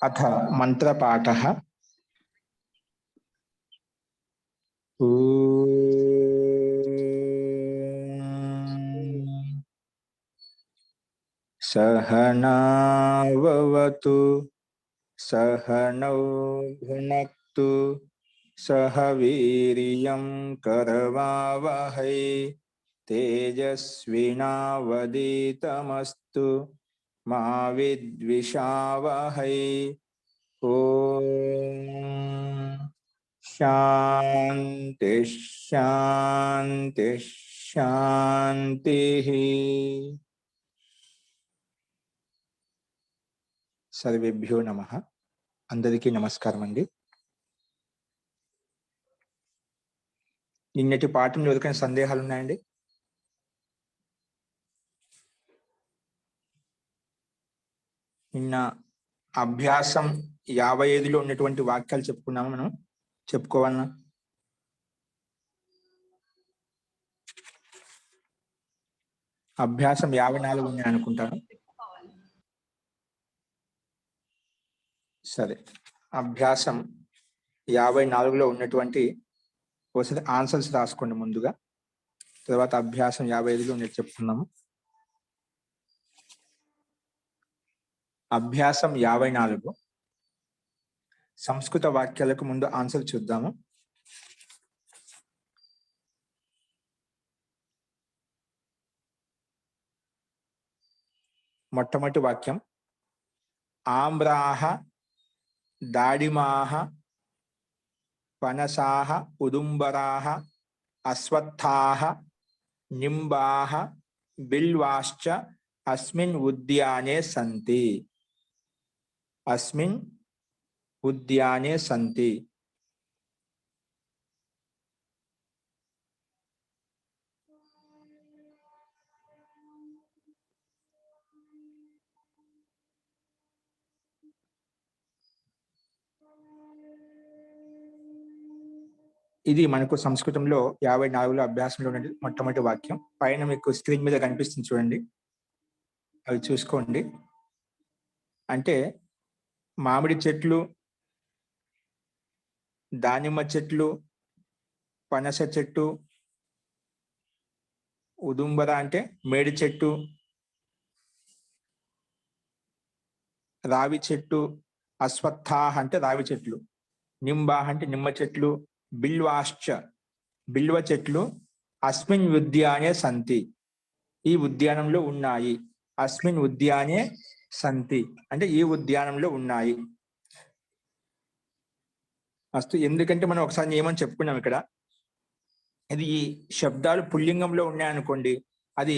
अथ मंत्रपाठः। सहनाववतु सहनौ भुनक्तु सह वीर्यं करवावहै तेजस्विनावधीतमस्तु मा विद्विषावहै। ओम शांति शांति शांति। सर्वेभ्यो नमः। अंदरिकी नमस्कारम अंडी। నిన్నటి పాఠంలో ఎవరికైనా సందేహాలు ఉన్నాయండి? నిన్న అభ్యాసం 55లో ఉన్నటువంటి వాక్యాలు చెప్పుకున్నాము. మనం చెప్పుకోవాలన్నా అభ్యాసం 54 ఉన్నాయి అనుకుంటాను. సరే, అభ్యాసం 54లో ఉన్నటువంటి ఒకసారి ఆన్సర్స్ రాసుకోండి ముందుగా, తర్వాత అభ్యాసం 55లో ఉన్నది చెప్పుకున్నాము. అభ్యాసం 54 సంస్కృత వాక్యాలకు ముందు ఆన్సర్ చూద్దాము. మొట్టమొదటి వాక్యం ఆమ్రాహ దాడిమాహ పనసాహ ఉదుంబరాహ అశ్వత్థాహ నింబాహ బిల్వాశ్చ అస్మిన్ ఉద్యానే సంతి. అస్మిన్ ఉద్యానే సంతి. ఇది మనకు సంస్కృతంలో 54లో అభ్యాసంలో ఉన్నది మొట్టమొదటి వాక్యం. పైన మీకు స్క్రీన్ మీద కనిపిస్తుంది చూడండి, అవి చూసుకోండి. అంటే మామిడి చెట్లు, దానిమ్మ చెట్లు, పనస చెట్టు, ఉదుంబర అంటే మేడి చెట్టు, రావి చెట్టు, అశ్వత్థాహ అంటే రావి చెట్లు, నింబాహ అంటే నిమ్మ చెట్లు, బిల్వాశ్చ బిల్వ చెట్లు, అస్మిన్ ఉద్యానే సంతి ఈ ఉద్యానంలో ఉన్నాయి. అస్మిన్ ఉద్యానే సంతి అంటే ఈ ఉద్యానంలో ఉన్నాయి. అస్తు, ఎందుకంటే మనం ఒకసారి ఏమని చెప్పుకున్నాం ఇక్కడ, ఇది ఈ శబ్దాలు పుల్లింగంలో ఉన్నాయనుకోండి, అది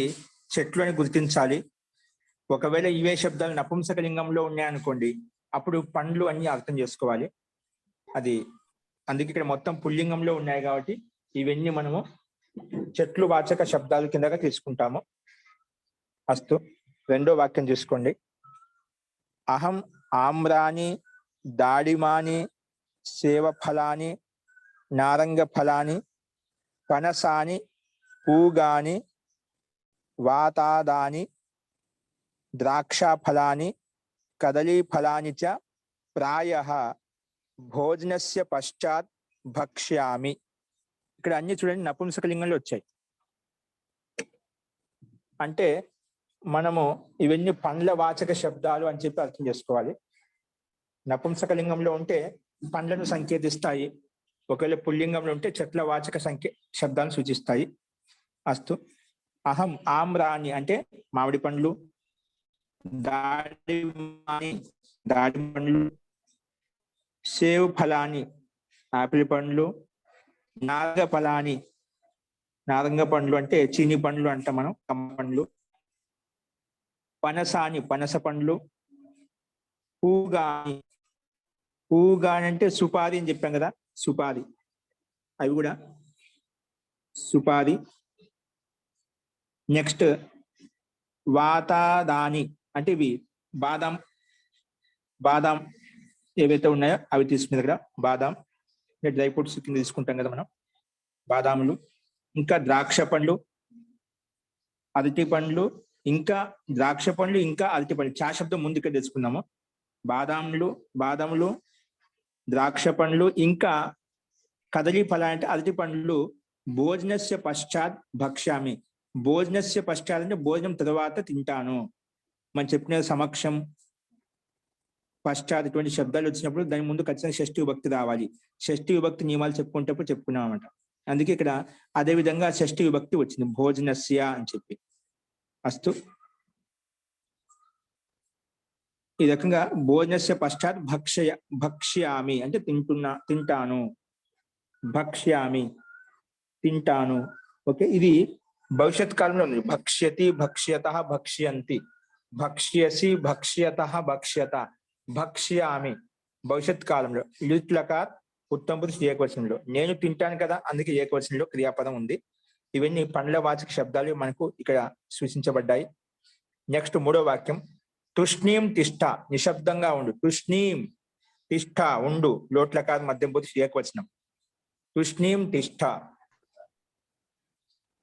చెట్లు అని గుర్తించాలి. ఒకవేళ ఇవే శబ్దాలు నపుంసకలింగంలో ఉన్నాయనుకోండి, అప్పుడు పండ్లు అన్ని అర్థం చేసుకోవాలి. అది అందుకే ఇక్కడ మొత్తం పుల్లింగంలో ఉన్నాయి కాబట్టి ఇవన్నీ మనము చెట్లు వాచక శబ్దాలు కిందగా తీసుకుంటాము. అస్తు, రెండో వాక్యం చూసుకోండి. అహం ఆమ్రాని దాడిమాని సేవఫలాని నారంగ ఫలాని పనసాని పూగాని వాతాదాని ద్రాక్షఫలాని కదలీఫలాని చ ప్రాయః భోజనస్య పశ్చాత్ భక్ష్యామి. ఇక్కడ అన్ని చూడండి నపుంసకలింగంలో వచ్చాయి. అంటే మనము ఇవన్నీ పండ్ల వాచక శబ్దాలు అని చెప్పి అర్థం చేసుకోవాలి. నపుంసకలింగంలో ఉంటే పండ్లను సంకేతిస్తాయి, ఒకవేళ పుల్లింగంలో ఉంటే చెట్ల వాచక శబ్దాలను సూచిస్తాయి. అస్తు, అహం ఆమ్రాని అంటే మామిడి పండ్లు, దాడి పండ్లు, సేవ్ ఫలాని ఆపిల్ పండ్లు, నారంగ ఫలాని నారంగ పండ్లు అంటే చీని పండ్లు అంట మనం, కమ్మ పండ్లు, పనసాని పనస పండ్లు, పూగాని అంటే సుపారి అని చెప్పాం కదా, సుపారి, అవి కూడా సుపారి. నెక్స్ట్ వాతాదాని అంటే ఇవి బాదాం ఏవైతే ఉన్నాయో అవి తీసుకునే దగ్గర బాదాం, డ్రై ఫ్రూట్స్ కింద తీసుకుంటాం కదా మనం, బాదాములు. ఇంకా ద్రాక్ష పండ్లు, అరటి పండ్లు, ఇంకా ద్రాక్ష పండ్లు, ఇంకా అరటి పండ్లు. చా శబ్దం ముందుకే తెచ్చుకున్నాము. బాదములు, ద్రాక్ష పండ్లు, ఇంకా కదలీ ఫలాలు అంటే అరటి పండ్లు భోజనస్య పశ్చాత్ భక్ష్యామి. భోజనస్య పశ్చాత్ అంటే భోజనం తర్వాత తింటాను. మనం చెప్పిన సమక్షం, పశ్చాత్ ఇటువంటి శబ్దాలు వచ్చినప్పుడు దాని ముందు ఖచ్చితంగా షష్ఠి విభక్తి రావాలి. షష్ఠి విభక్తి నియమాలు చెప్పుకునేటప్పుడు చెప్పుకున్నాం అనమాట. అందుకే ఇక్కడ అదే విధంగా షష్ఠి విభక్తి వచ్చింది, భోజనస్య అని చెప్పి. అస్తు. ఈ రకంగా భోజనస్య పశ్చాత్ భక్ష్యామి అంటే తింటాను, భక్ష్యామి తింటాను. ఓకే, ఇది భవిష్యత్ కాలంలో ఉంది. భక్ష్యతి, భక్ష్యత, భక్ష్యంతి, భక్ష్యసి, భక్ష్యత, భక్ష్యత, భక్ష్యామి భవిష్యత్ కాలంలో. లిట్లకార్ ఉత్తమ పురుష ఏకవచనంలో. నేను తింటాను కదా, అందుకే ఏకవచనంలో క్రియాపదం ఉంది. ఇవన్నీ పండ్ల వాచక శబ్దాలు మనకు ఇక్కడ సూచించబడ్డాయి. నెక్స్ట్ 3వ వాక్యం, తుష్ణీం తిష్ట, నిశ్శబ్దంగా ఉండు. తుష్ణీం తిష్ట ఉండు, లోట్లకార్ మధ్యం పురుష ఏకవచనం. తుష్ణీం తిష్ట.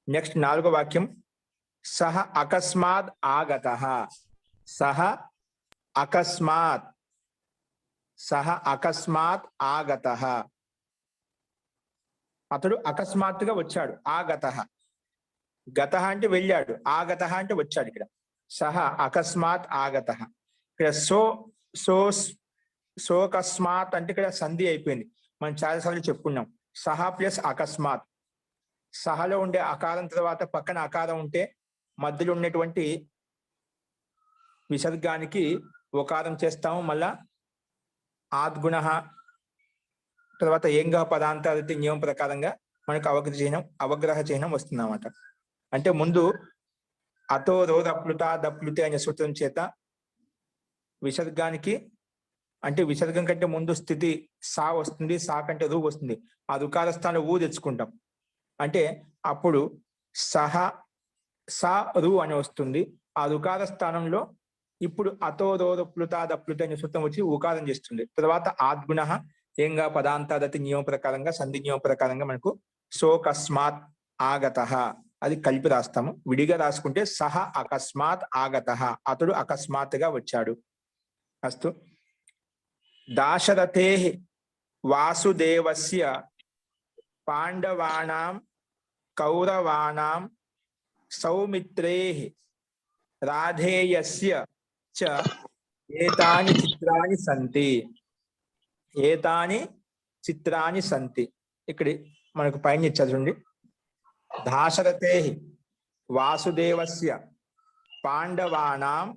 నెక్స్ట్ 4వ వాక్యం, సహ అకస్మాత్ ఆగతః. సహ అకస్మాత్, సహ అకస్మాత్ ఆగతః, అతడు అకస్మాత్తుగా వచ్చాడు. ఆగతః, గతః అంటే వెళ్ళాడు, ఆగతః అంటే వచ్చాడు. ఇక్కడ సహ అకస్మాత్ ఆగతః. ఇక్కడ సోకస్మాత్ అంటే ఇక్కడ సంధి అయిపోయింది. మనం చాలాసార్లు చెప్పుకున్నాం. సహ ప్లస్ అకస్మాత్. సహలో ఉండే అకారం తర్వాత పక్కన అకారం ఉంటే మధ్యలో ఉన్నటువంటి విసర్గానికి ఓకారం చేస్తాము. మళ్ళా ఆద్గుణ తర్వాత ఏంగ పదాంతాది నియమం ప్రకారంగా మనకు అవగ్రహ చిహ్నం వస్తుంది అన్నమాట. అంటే ముందు అతో రోదప్లుత దప్లుతే అనే సూత్రం చేత విసర్గానికి, అంటే విసర్గం కంటే ముందు స్థితి సా వస్తుంది, సా కంటే రు వస్తుంది. ఆ రుకార స్థానంలో ఊ తెచ్చుకుంటాం. అంటే అప్పుడు సహ సా రు అని వస్తుంది. ఆ రుకార స్థానంలో ఇప్పుడు అతో రోదప్లుత దప్లుత అనే సూత్రం వచ్చి ఉకారం చేస్తుంది. తర్వాత ఆద్గుణ ఏంగా పదాంతాదతి నియమం ప్రకారంగా, సంధి నియమం ప్రకారంగా మనకు సోకస్మాత్ ఆగతః అది కలిపి రాస్తాము. విడిగా రాసుకుంటే సహ అకస్మాత్ ఆగతః, అతడు అకస్మాత్తుగా వచ్చాడు. అస్తు. దాశరథే వాసుదేవస్య పాండవానాం కౌరవానాం సౌమిత్రే రాధేయస్య చ ఏతాని చిత్రాని సంతి. ఏతాని చిత్రాని సంతి. ఇక్కడ మనకు పైన ఇచ్చారు చూడండి. దాశరథే వాసుదేవస్య పాండవానాం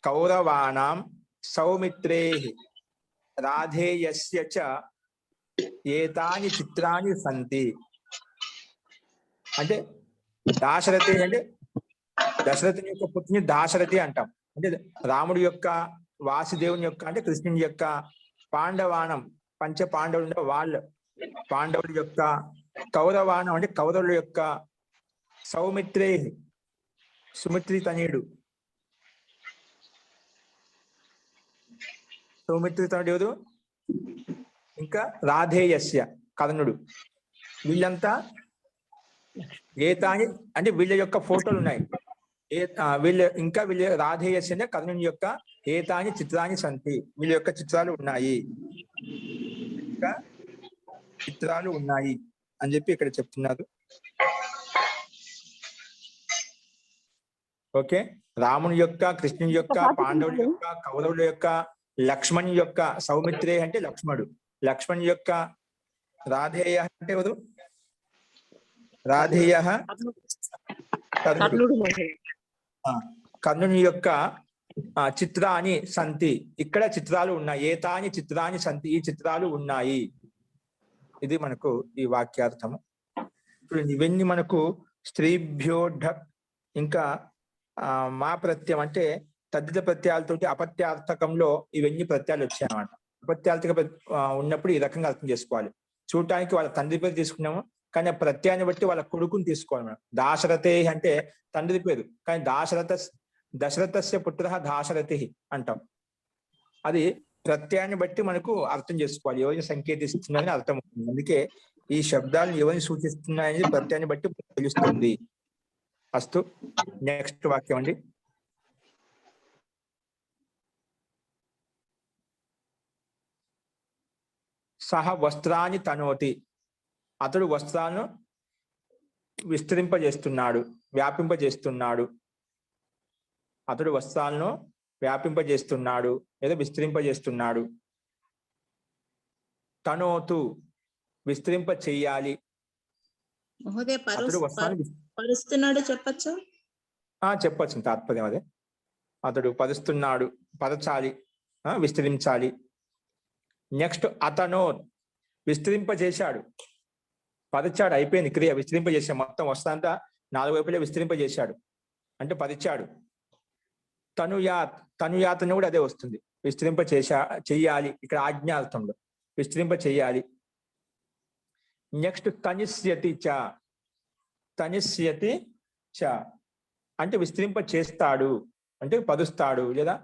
కౌరవానాం సౌమిత్రే రాధేయస్య చ ఏతాని చిత్రాని సంతి. అంటే దాశరథి అంటే దశరథుని యొక్క పుత్రుని దాశరథి అంటాం. అంటే రాముడి యొక్క, వాసుదేవుని యొక్క అంటే కృష్ణుని యొక్క, పాండవానం పంచ పాండవులు వాళ్ళు పాండవుల యొక్క, కౌరవానం అంటే కౌరవుల యొక్క, సౌమిత్రే సుమిత్రి తనయుడు, సౌమిత్రి తనయుడు ఎవరు, ఇంకా రాధేయస్య కర్ణుడు. వీళ్ళంతా ఏతాని అంటే వీళ్ళ యొక్క ఫోటోలు ఉన్నాయి. వీళ్ళ రాధేయస్య అంటే కర్ణుని యొక్క ఏతాని చిత్రాన్ని సంతి, వీళ్ళ యొక్క చిత్రాలు ఉన్నాయి, ఇంకా చిత్రాలు ఉన్నాయి అని చెప్పి ఇక్కడ చెప్తున్నారు. ఓకే, రాముని యొక్క, కృష్ణుని యొక్క, పాండవుల యొక్క, కౌరవుల యొక్క, లక్ష్మణుని యొక్క, సౌమిత్రే అంటే లక్ష్మణుడు, లక్ష్మణుని యొక్క, రాధేయ అంటే ఎవరు, రాధేయ కర్ణుడు, కర్ణుని యొక్క చిత్రాన్ని సంతి, ఇక్కడ చిత్రాలు ఉన్నాయి. ఏతాని చిత్రాన్ని సంతి, ఈ చిత్రాలు ఉన్నాయి. ఇది మనకు ఈ వాక్యార్థము. ఇప్పుడు ఇవన్నీ మనకు స్త్రీభ్యోఢ, ఇంకా మా ప్రత్యయం అంటే తద్దిత ప్రత్యయాలతోటి అపత్యార్థకంలో ఇవన్నీ ప్రత్యయాలు వచ్చాయన్నమాట. అపత్యార్థక ఉన్నప్పుడు ఈ రకంగా అర్థం చేసుకోవాలి. చూడటానికి వాళ్ళ తండ్రి పేరు తీసుకున్నాము, కానీ ఆ ప్రత్యయాన్ని బట్టి వాళ్ళ కొడుకుని తీసుకోవాలి మనం. దాశరథే అంటే తండ్రి పేరు, కానీ దశరథస్య పుత్ర దాశరథి అంటాం. అది ప్రత్యయాన్ని బట్టి మనకు అర్థం చేసుకోవాలి, ఎవరిని సంకేతిస్తున్నాయని అర్థం అవుతుంది. అందుకే ఈ శబ్దాలు ఎవరిని సూచిస్తున్నాయని ప్రత్యయాన్ని బట్టి తెలుస్తుంది. అస్తు. నెక్స్ట్ వాక్యం అండి. సహ వస్త్రాన్ని తనోతి, అతడు వస్త్రాలను విస్తరింపజేస్తున్నాడు, వ్యాపింపజేస్తున్నాడు. అతడు వస్త్రాలను వ్యాపింపజేస్తున్నాడు లేదా విస్తరింపజేస్తున్నాడు. తనోతు విస్తరింప చెయ్యాలి. మహోదయ అతడు వస్త్రాన్ని పరుస్తున్నాడు చెప్పచ్చు. చెప్పచ్చు, తాత్పర్యం అదే. అతడు పరుస్తున్నాడు, పరచాలి, విస్తరించాలి. నెక్స్ట్ అతను విస్తరింపజేశాడు, పరచాడు, అయిపోయింది క్రియ. విస్తరింపజేసాడు, మొత్తం వస్త్రంతా 4 వైపులే విస్తరింపజేశాడు అంటే పరిచాడు. తనుయాతను కూడా అదే వస్తుంది, విస్తరింప చెయ్యాలి. ఇక్కడ ఆజ్ఞార్థంలో విస్తరింప చెయ్యాలి. నెక్స్ట్ తనిష్యతి చ, తనిష్యతి చ అంటే విస్తరింప చేస్తాడు అంటే పరుస్తాడు లేదా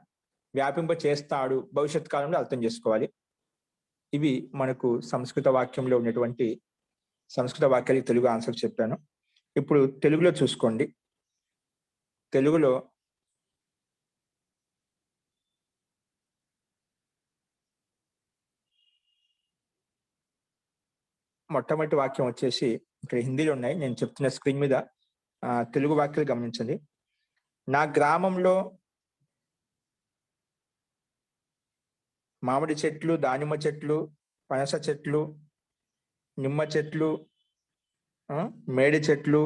వ్యాపింప చేస్తాడు, భవిష్యత్ కాలంలో అర్థం చేసుకోవాలి. ఇవి మనకు సంస్కృత వాక్యంలో ఉన్నటువంటి సంస్కృత వాక్యాలకు తెలుగు ఆన్సర్ చెప్పాను. ఇప్పుడు తెలుగులో చూసుకోండి. తెలుగులో మొట్టమొదటి వాక్యం వచ్చేసి ఇక్కడ హిందీలో ఉన్నాయి, నేను చెప్తున్న స్క్రీన్ మీద తెలుగు వాక్యాలు గమనించండి. నా గ్రామంలో మామిడి చెట్లు, దానిమ్మ చెట్లు, పనస చెట్లు, నిమ్మ చెట్లు, మేడి చెట్లు,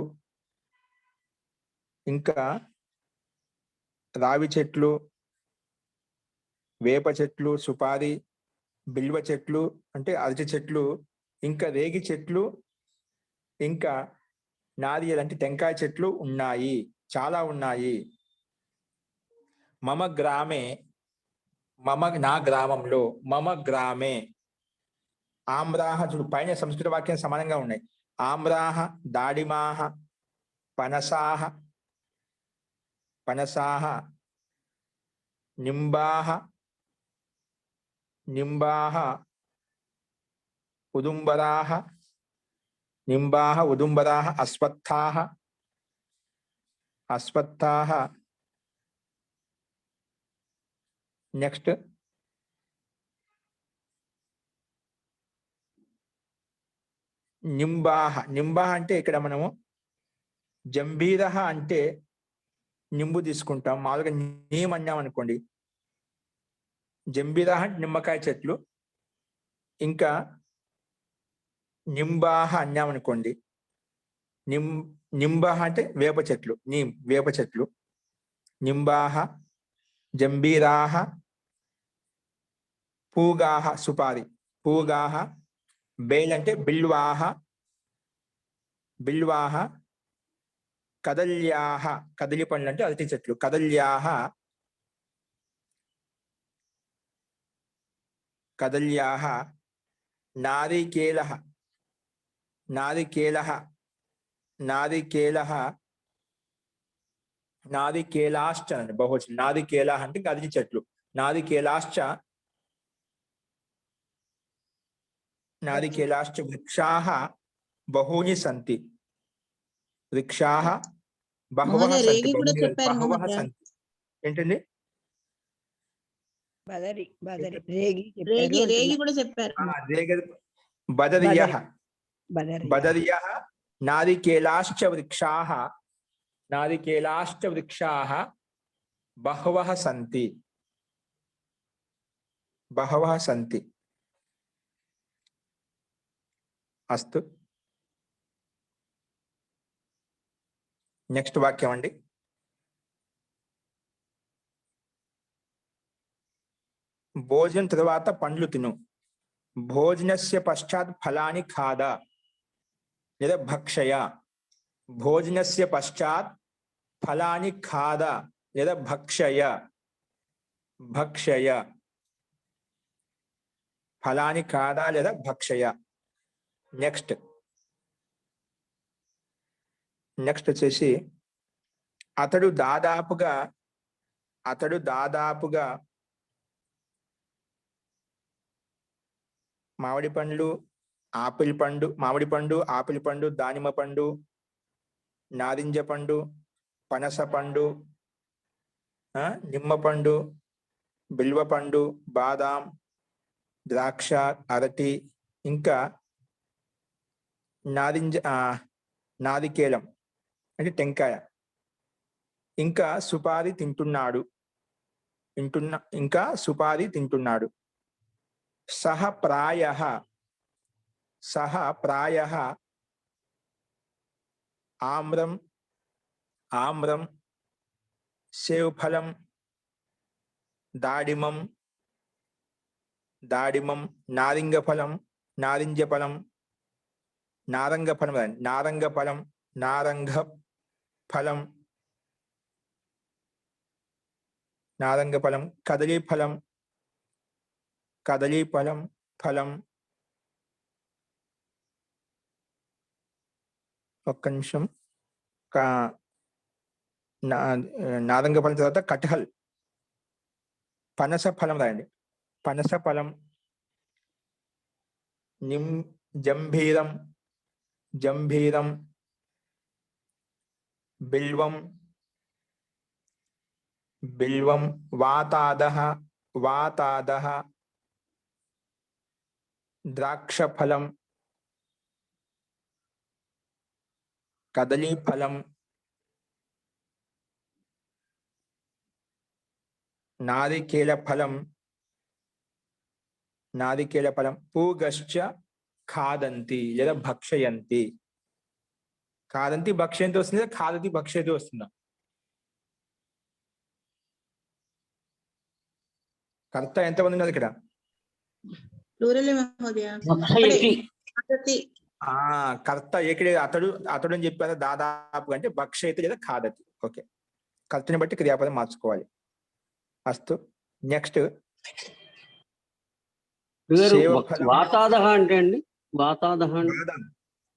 ఇంకా రావి చెట్లు, వేప చెట్లు, సుపారి, బిల్వ చెట్లు అంటే అరటి చెట్లు, ఇంకా రేగి చెట్లు, ఇంకా నారియల్ అంటే టెంకాయ చెట్లు ఉన్నాయి, చాలా ఉన్నాయి. మమ గ్రామే, నా గ్రామంలో, మమ గ్రామే. ఆమ్రాహ, చూడు పైన సంస్కృత వాక్యం సమానంగా ఉన్నాయి. ఆమ్రాహ, దాడిమాహ, పనసాహ, నింబాహ, ఉదుంబరాహ, అశ్వత్థాహ. నెక్స్ట్ నింబాహ అంటే ఇక్కడ మనము జంబీరహ అంటే నింబు తీసుకుంటాం, మామూలుగా నీమ్ అన్నాం అనుకోండి. జంబీరహ నిమ్మకాయ చెట్లు, ఇంకా నింబాహ అన్నామనుకోండి, నింబాహ అంటే వేప చెట్లు, వేప చెట్లు. నింబాహ, జంబీరాహ, పూగాహ సుపారి, పూగాహ. బేల్ అంటే బిల్వాహ, కదల్యాహ, కదిలి పండ్లు అంటే అరటి చెట్లు, కదల్యాహ, నారికేలహ, నారికేలాశ్చ అండి బహువచనం. నారికేలహ అంటే అరటి చెట్లు, నారికేలాశ్చ వృక్షాః బహూని సంతి, వృక్షాః బహవః సంతి, బహవః సంతి. ఏంటండి? రేగి కూడా చెప్పారు. బదరియః, నారికేలాశ్చ వృక్షాః బహవః సంతి. అస్తు. నెక్స్ట్ వాక్యం అండి. భోజనం తర్వాత పండ్లు తిను, భోజనస్య పశ్చాత్ ఫలాని ఖాద లేదా భక్షయ. భోజనస్య పశ్చాత్ ఫలాని ఖాద లేదా భక్షయ. ఫలాని ఖాద లేదా భక్షయ. నెక్స్ట్ వచ్చేసి అతడు దాదాపుగా మామిడి పండు, ఆపిల్ పండు, దానిమ్మ పండు, నారింజ పండు, పనస పండు, నిమ్మ పండు, బిల్వ పండు, బాదాం, ద్రాక్ష, అరటి, ఇంకా నారికేలం అంటే టెంకాయ, ఇంకా సుపారి తింటున్నాడు, ఇంకా సుపారి తింటున్నాడు. సహ ప్రాయః ఆమ్రం సేవఫలం దాడిమం నారింజఫలం కదలీఫలం ఫలం. ఒక్క నిమిషం. నారంగ ఫలం తర్వాత కటహల్, పనస ఫలం రాయండి. పనస ఫలం, జంభీరం, బిల్వం, వాతాదః, ద్రాక్షఫలం, కదలీఫలం, నారికేల ఫలం, పూగశ్చ ఖాదంతి లేదా భక్షయంతి. ఖాదంతి భక్షయంతి వస్తుంది, ఖాదతి భక్షయతి వస్తుందా? కర్త ఎంతమంది ఉన్నారు ఇక్కడ? ప్లూరల్ మహోదయ. కర్త ఏకడే, అతడు అని చెప్పారు దాదాపు, అంటే భక్షయతి లేదా ఖాదతి. ఓకే, కర్తని బట్టి క్రియాపదం మార్చుకోవాలి. అస్తు. నెక్స్ట్ వాతాదహ అంటే అండి,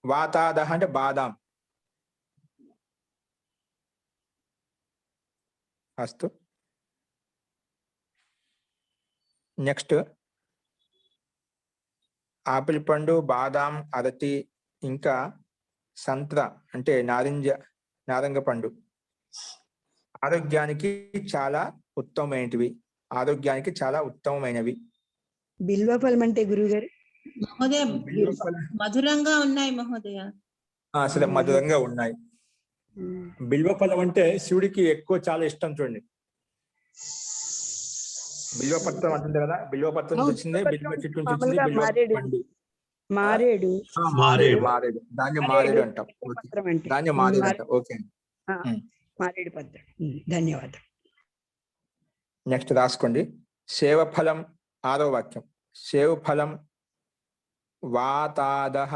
వాతాదహ అంటే బాదాం. అస్తు. నెక్స్ట్ ఆపిల్ పండు, బాదాం, అరటి, ఇంకా సంత్ర అంటే నారింజ పండు ఆరోగ్యానికి చాలా ఉత్తమమైనవి. బిల్వఫలం అంటే గురుగారు? మహోదయ మధురంగా ఉన్నాయి మహోదయ. అసలు మధురంగా ఉన్నాయి. బిల్వఫలం అంటే శివుడికి ఎక్కువ చాలా ఇష్టం. చూడండి, బిల్వపత్రం అంటుంది కదా, బిల్వపత్రం నుంచి వచ్చింది, బిల్వ చెట్టు నుంచి వచ్చింది మారేడు. దాన్ని మారేడు అంటాం. ఓకే, మారేడు పత్రం. ధన్యవాదాలు. నెక్స్ట్ రాసుకోండి. సేవఫలం 6వ వాక్యం. సేవఫలం వాతాదః.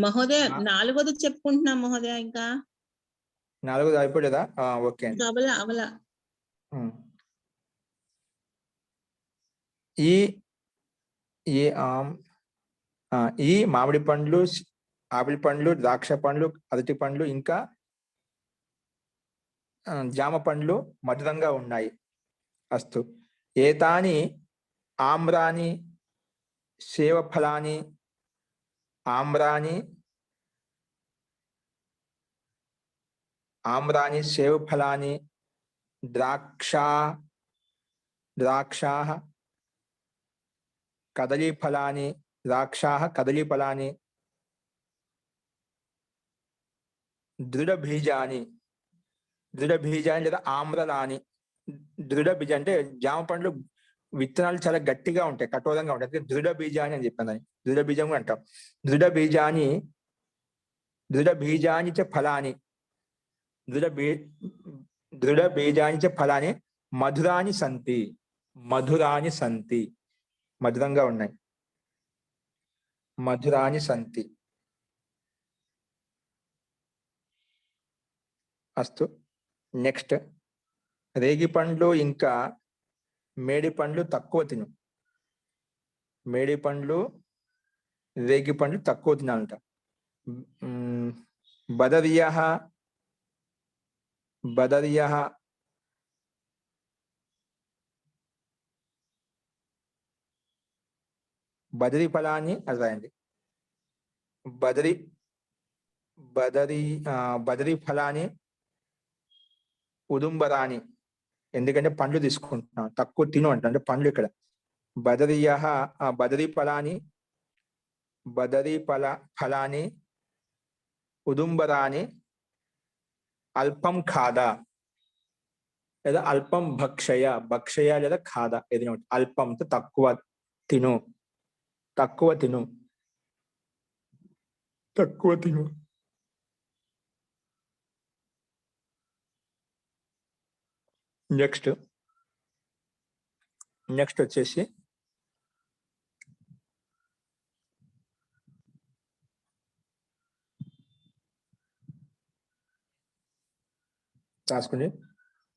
మహోదయ 4వది చెప్పుకుంటున్నాం మహోదయ. ఇంకా 4వది అయిపోలేదా? ఓకే. అవలా ఈ మామిడి పండ్లు, ఆపిల్ పండ్లు, ద్రాక్ష పండ్లు, అరటి పండ్లు, ఇంకా జామ పండ్లు మధురంగా ఉన్నాయి. అస్తు. ఏతాని ఆమ్రాని సేవఫలాని సేవఫలాని ద్రాక్షాః కదలీఫలాని దృఢబీజాని లేదా ఆమ్రలాని. దృఢబీజ అంటే జామ పండ్లు విత్తనాలు చాలా గట్టిగా ఉంటాయి, కఠోరంగా ఉంటాయి, అందుకే దృఢబీజాని అని చెప్పాను. దృఢబీజం కూడా అంటాం. దృఢబీజాని చ ఫలాని మధురాని సంతి. మధురంగా ఉన్నాయి. మధురాని సంతి. అస్తు. నెక్స్ట్ రేగి పండ్లు ఇంకా మేడి పండ్లు తక్కువ తిను. రేగి పండ్లు తక్కువ తినాలంట. బదరియః బదరి ఫలాన్ని అది రాయండి. బదరి ఫలాన్ని ఉదుంబరాని. ఎందుకంటే పండ్లు తీసుకుంటున్నాం, తక్కువ తిను అంటే పండ్లు ఇక్కడ బదరీయః ఫలాని ఉదుంబరాని అల్పం ఖాద లేదా అల్పం భక్షయ లేదా ఖాద ఏదైనా ఒకటి. అల్పం తక్కువ తిను, తక్కువ తిను. నెక్స్ట్ వచ్చేసి రాసుకుని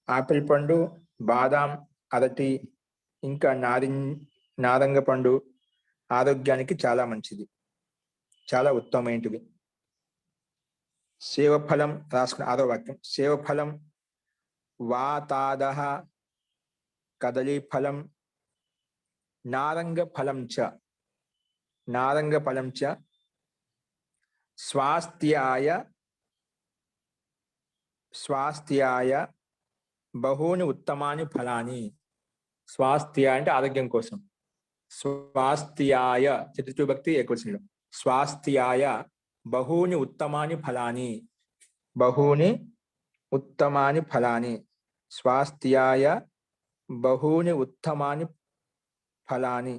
ఆపిల్ పండు, బాదాం, అరటి, ఇంకా నారంగ పండు ఆరోగ్యానికి చాలా మంచిది, చాలా ఉత్తమమైనవి. సేవఫలం రాసుకుని 6వ వాక్యం. సేవఫలం వాతాదః కదలీఫలం నారంగ ఫలం చ స్వాస్థ్యాయ బహూని ఉత్తమాని ఫలాని. స్వాస్థ్య అంటే ఆరోగ్యం కోసం. స్వాస్థ్యాయ చతుర్థి ఏకవచనంలో. స్వాస్థ్యాయ బహూని ఉత్తమాని ఫలాని. బహూని ఉత్తమాని ఫలాని. స్వాస్థ్యాయ బహూని ఉత్తమాని ఫలాని.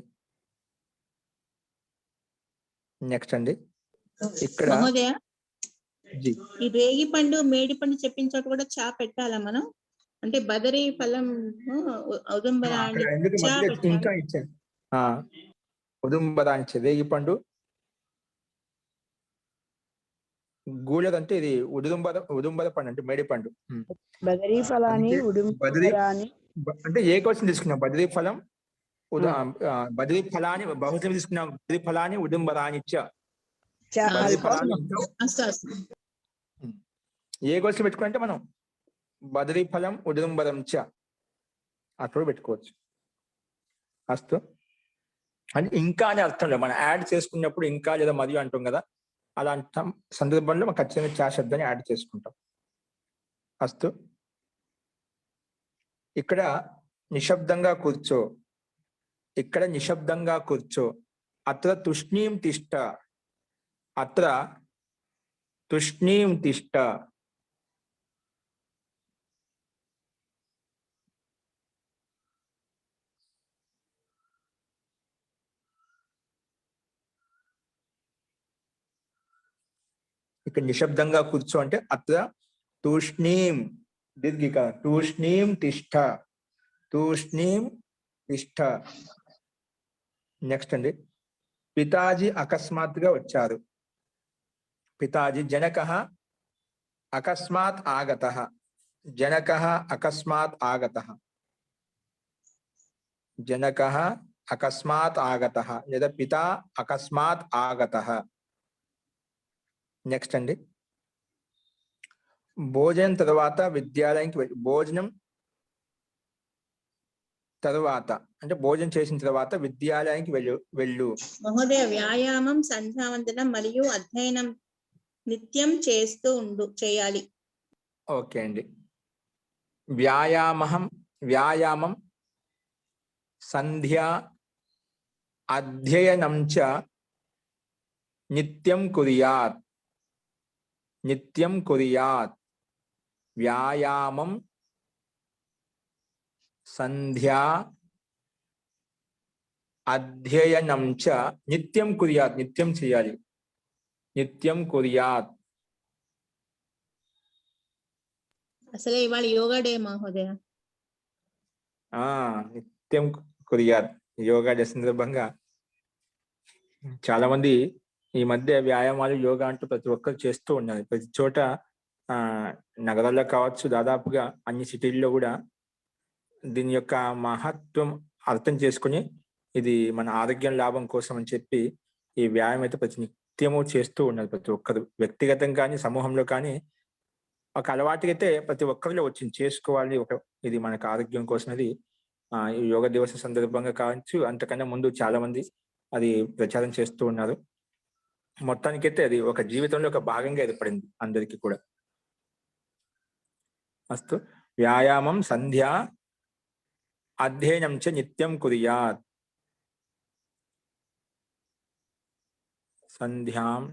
నెక్స్ట్ అండి, ఇక్కడ మహోదయ ఈ రేగి పండు, మేడి పండు చెప్పిన చోట కూడా చా పెట్టాలా మనం? అంటే బదరీ ఫలం, ఉదుంబరాన్ని చా పెట్టాలి. ఇంకా ఇచ్చాను. ఉదుంబరాన్ని రేగి పండు, గూళదంటే ఇది ఉదుంబర పండు అంటే మేడి పండు. బదరీ ఫలాని ఉడుంబరాని అంటే ఏ క్వశ్చన్ తీసుకున్నాం? బదరీ ఫలం బదరీ ఫలాన్ని బహుశం తీసుకున్నాం. బదరీ ఫలాన్ని ఉదుంబరాని ఏ క్వశ్చన్ పెట్టుకుంటే మనం బదరీ ఫలం ఉదుంబరం చ అక్కడ పెట్టుకోవచ్చు. అస్తు అంటే ఇంకా అనే అర్థంలో మనం యాడ్ చేసుకున్నప్పుడు ఇంకా లేదా మరియు అంటాం కదా, అలాంటి సందర్భంలో మనం ఖచ్చితంగా చా శబ్దాన్ని యాడ్ చేసుకుంటాం. అస్తు ఇక్కడ నిశ్శబ్దంగా కూర్చో, ఇక్కడ నిశ్శబ్దంగా కూర్చో. అత్ర తూష్ణీం తిష్ట, అత్ర తూష్ణీం తిష్ట. ఇక్కడ నిశ్శబ్దంగా కూర్చో అంటే అత్ర తూష్ణీం దీర్ఘిక తూష్ణీం తిష్ట, తూష్ణీం తిష్ట. నెక్స్ట్ అండి, పితాజీ అకస్మాత్తుగా వచ్చారు. పితాజీ జనకః అకస్మాత్ ఆగతః. జనకః అకస్మాత్ ఆగతః. జనకః అకస్మాత్ ఆగతః లేదా పితా అకస్మాత్ ఆగతః. నెక్స్ట్ అండి, భోజనం తర్వాత విద్యాలయానికి భోజనం తరువాత అంటే భోజనం చేసిన తర్వాత విద్యాలయానికి వెళ్ళు. మహోదయ వ్యాయామం, సంధ్యావందనం మరియు అధ్యయనం నిత్యం చేయాలి. ఓకే అండి, వ్యాయామం సంధ్యా అధ్యయనం చ నిత్యం కుర్యాత్. నిత్యం కుర్యాత్. వ్యాయామం సంధ్యా అధ్యయనం చ నిత్యం కుర్యాత్. నిత్యం చేయాలి. నిత్యం కుర్యాత్. అసలే ఇవాళ యోగా డే మహోదయ. నిత్యం కుర్యాత్ యోగా డే సందర్భంగా చాలా మంది ఈ మధ్య వ్యాయామాలు యోగా అంటూ ప్రతి ఒక్కరు చేస్తూ ఉన్నారు. ప్రతి చోట నగరాల్లో కావచ్చు, దాదాపుగా అన్ని సిటీల్లో కూడా దీని యొక్క మహత్వం అర్థం చేసుకుని ఇది మన ఆరోగ్యం లాభం కోసం అని చెప్పి ఈ వ్యాయామం అయితే ప్రతి నిత్యము చేస్తూ ఉన్నారు. ప్రతి ఒక్కరు వ్యక్తిగతంగా కానీ సమూహంలో కానీ ఒక అలవాటుగా అయితే ప్రతి ఒక్కరిలో వచ్చింది, చేసుకోవాలి. ఇది మనకు ఆరోగ్యం కోసం. అది ఈ యోగ దివస సందర్భంగా కావచ్చు, అంతకన్నా ముందు చాలా మంది అది ప్రచారం చేస్తూ ఉన్నారు. మొత్తానికైతే అది ఒక జీవితంలో ఒక భాగంగా ఏర్పడింది అందరికీ కూడా. అస్తు వ్యాయామం సంధ్యా అధ్యయనం చ నిత్యం కుర్యాత్. సంధ్యాం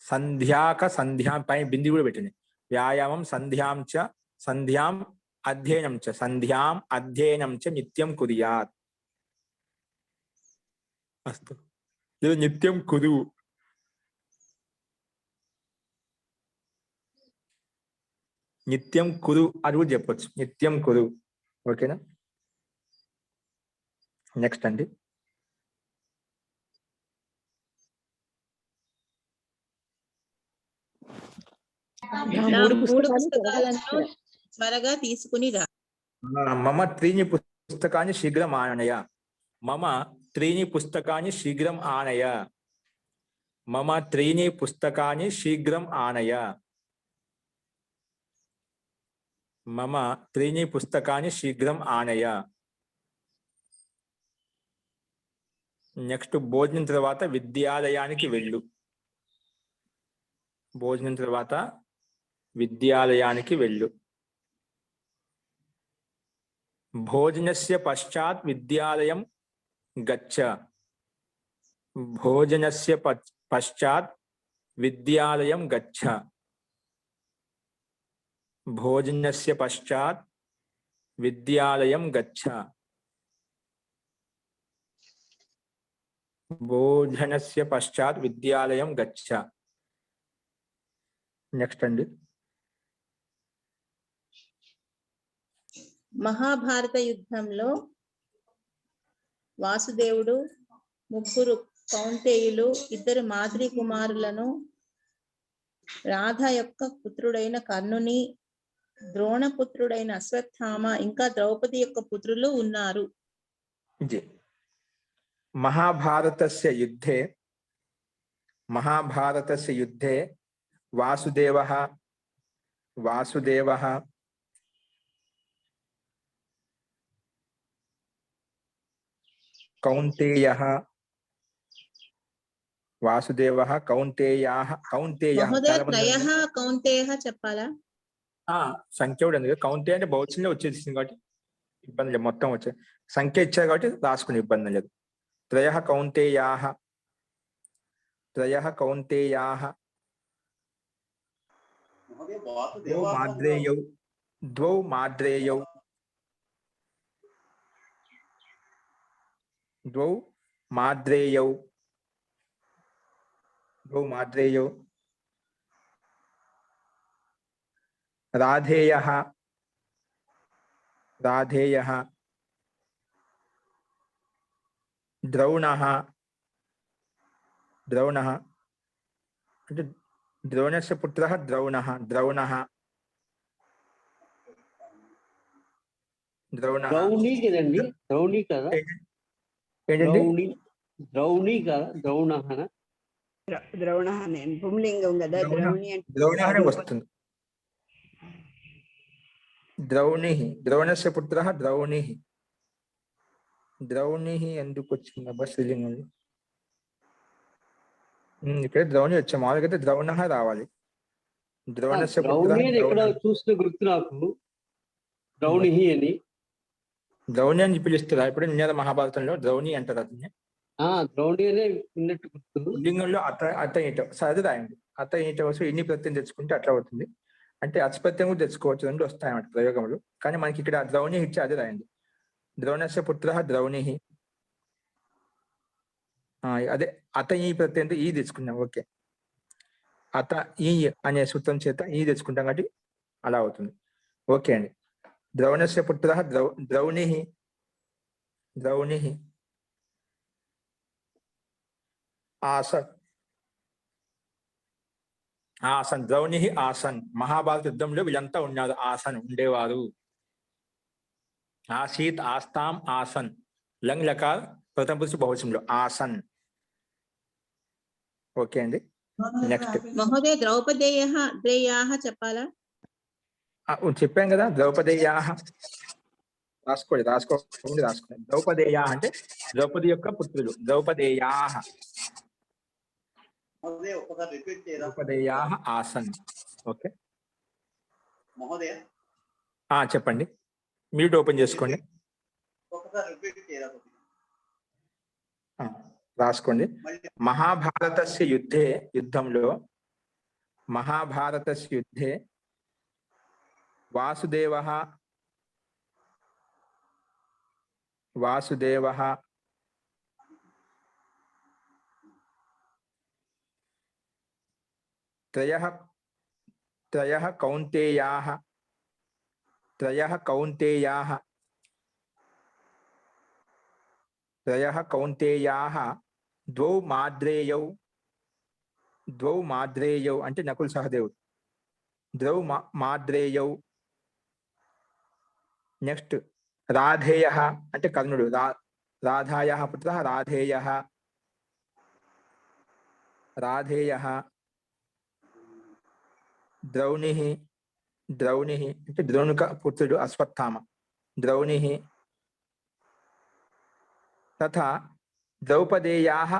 సంధ్యాక సంధ్యాం పైన బింది కూడా పెట్టింది. వ్యాయామం సంధ్యాం చ సంధ్యాం అధ్యయనం చ సంధ్యాం అధ్యయనం చ నిత్యం కుర్యాత్. అస్తు లేదా నిత్యం కురు. నిత్యం కురు అని కూడా చెప్పొచ్చు. నిత్యం కురు. ఓకేనా. నెక్స్ట్ అండి. నా 3 పుస్తకాలను త్వరగా తీసుకుని రా. మమ 3 పుస్తకాన్ని శీఘ్రం ఆనయ. మమ 3 పుస్తకాన్ని శీఘ్రం ఆనయ. మమ 3 పుస్తకాన్ని శీఘ్రం ఆనయ. మమ 3 పుస్తకాన్ని శీఘ్రం ఆనయ. నెక్స్ట్ భోజనం తర్వాత విద్యాలయానికి వెళ్ళు. భోజనం తర్వాత విద్యాలయానికి వెళ్ళు. భోజనస్య పశ్చాత్ విద్యాలయం గచ్చ. భోజనస్య పశ్చాత్ విద్యాలయం గచ్చ. భోజనస్య పశ్చాత్ విద్యాలయం గచ్చ. భోజనస్య పశ్చాత్ విద్యాలయం గచ్చ. నెక్స్ట్ అండి. మహాభారత యుద్ధంలో వాసుదేవుడు 3 కౌంతేయులు 2 మాద్రి కుమారులను రాధ యొక్క పుత్రుడైన కర్ణుని, ద్రోణపుత్రుడైన అశ్వత్థామ ఇంకా ద్రౌపది యొక్క పుత్రులు ఉన్నారు. మహాభారతస్య యుద్ధే వాసుదేవః కౌంతేయః త్రయః కౌంతేయః చెప్పాలా? సంఖ్య కూడా ఉంది. కౌంతేయ అంటే బహువచనంలో వచ్చేసింది కాబట్టి ఇబ్బంది లేదు. మొత్తం వచ్చే సంఖ్య ఇచ్చారు కాబట్టి రాసుకునే ఇబ్బంది లేదు. త్రయః కౌంతేయాః ద్వౌ మాద్రేయౌ రాధేయః ద్రోణః అంటే ద్రోణస్య పుత్రః ద్రోణః ద్రౌణి కదండి. ద్రౌణి కదా. ఏంటండి? ద్రౌణి కదా. ద్రోణ పుంలింగం కదా. ద్రౌణి అంటే ద్రోణ అనే వస్తుంది. ద్రోణస్య పుత్రః ద్రౌణి ఎందుకు వచ్చింది అబ్బా శ్రీలింగంలో? ఇక్కడ ద్రౌణి వచ్చా. మామూలుగా అయితే ద్రౌణ రావాలి. ద్రోణస్య పుత్రః ఎక్కడ చూసిన గుర్తు నాకు. ద్రౌణి అని పిలుస్తారు. ఇప్పుడు నిన్న మహాభారతంలో ద్రౌణి అంటారు అతన్ని. ద్రౌణి అనే విన్నట్టు గుర్తు. లింగంలో అత ఈట సరి రాయండి. అత ఈట వస్తూ ఎన్ని ప్రత్యయం తెచ్చుకుంటే అట్లా అవుతుంది. అంటే అచ్ప్రత్యయం కూడా తెచ్చుకోవచ్చు. 2 వస్తాయన్నమాట ప్రయోగములు. కానీ మనకి ఇక్కడ ద్రౌణి ఇచ్చి అది రాయండి. ద్రోణస్య పుత్రః ద్రౌణి. అదే అత ఈ ప్రత్యయంతో ఈ తెచ్చుకున్నాం. ఓకే. అత ఈ అనే సూత్రం చేత ఈ తెచ్చుకుంటాం కాబట్టి అలా అవుతుంది. ఓకే అండి. ద్రౌణస్య పుత్రః ద్రౌణి ఆసన్ ద్రౌణి ఆసన్. మహాభారత యుద్ధంలో వీళ్ళంతా ఉన్నారు. ఆసన్ ఉండేవారు. ఆసీత్ ఆస్తాం ఆసన్. లంగ్ లకార్ ప్రథమ పురుష బహువచనంలో ఆసన్. ఓకే అండి. నెక్స్ట్ మహోదయ ద్రౌపదేయాః చెప్పాలా? చెప్పాం కదా. ద్రౌపదేయాః రాసుకోండి. ద్రౌపదేయాః అంటే ద్రౌపది యొక్క పుత్రులు. ద్రౌపదేయాః ఆసన్. ఓకే. చెప్పండి. మ్యూట్ ఓపెన్ చేసుకోండి. రాసుకోండి. మహాభారతస్య యుద్ధంలో మహాభారతస్య యుద్ధే వాసుదేవః त्रयः కౌంతేయాః ద్వౌ మాద్రేయౌ అంటే నకుల్ సహదేవుడు. ద్వౌ మాద్రేయౌ. నెక్స్ట్ రాధేయః అంటే కర్ణుడు. రాధాయాః పుత్రః రాధేయః. ద్రౌణిః అంటే ద్రోణుక పుత్రుడు అశ్వత్థామ. ద్రౌణిః. తథా ద్రౌపదేయాః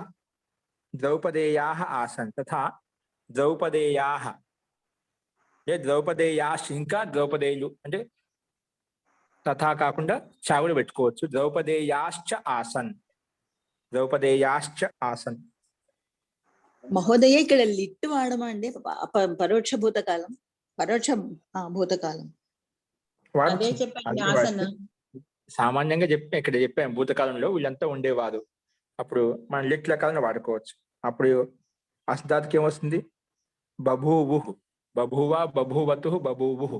ఆసన్. తథా ద్రౌపదేయాః. ద్రౌపదేయాశ్చ ఇంకా ద్రౌపదేయులు అంటే తథా కాకుండా చావులు పెట్టుకోవచ్చు. ద్రౌపదేయాశ్చ ఆసన్. మహోదయ ఇక్కడ లిట్ వాడమా అండి? పరోక్ష భూతకాలం. అదే చెప్పండి ఆసన. సామాన్యంగా ఇక్కడ చెప్పాము భూతకాలంలో వీళ్ళంతా ఉండేవారు. అప్పుడు మనం లిట్ల కాలంలో వాడుకోవచ్చు. అప్పుడు అస్ధాత్కి ఏమొస్తుంది? బభూవుః, బభూవ, బభూవతుః, బభూవుః,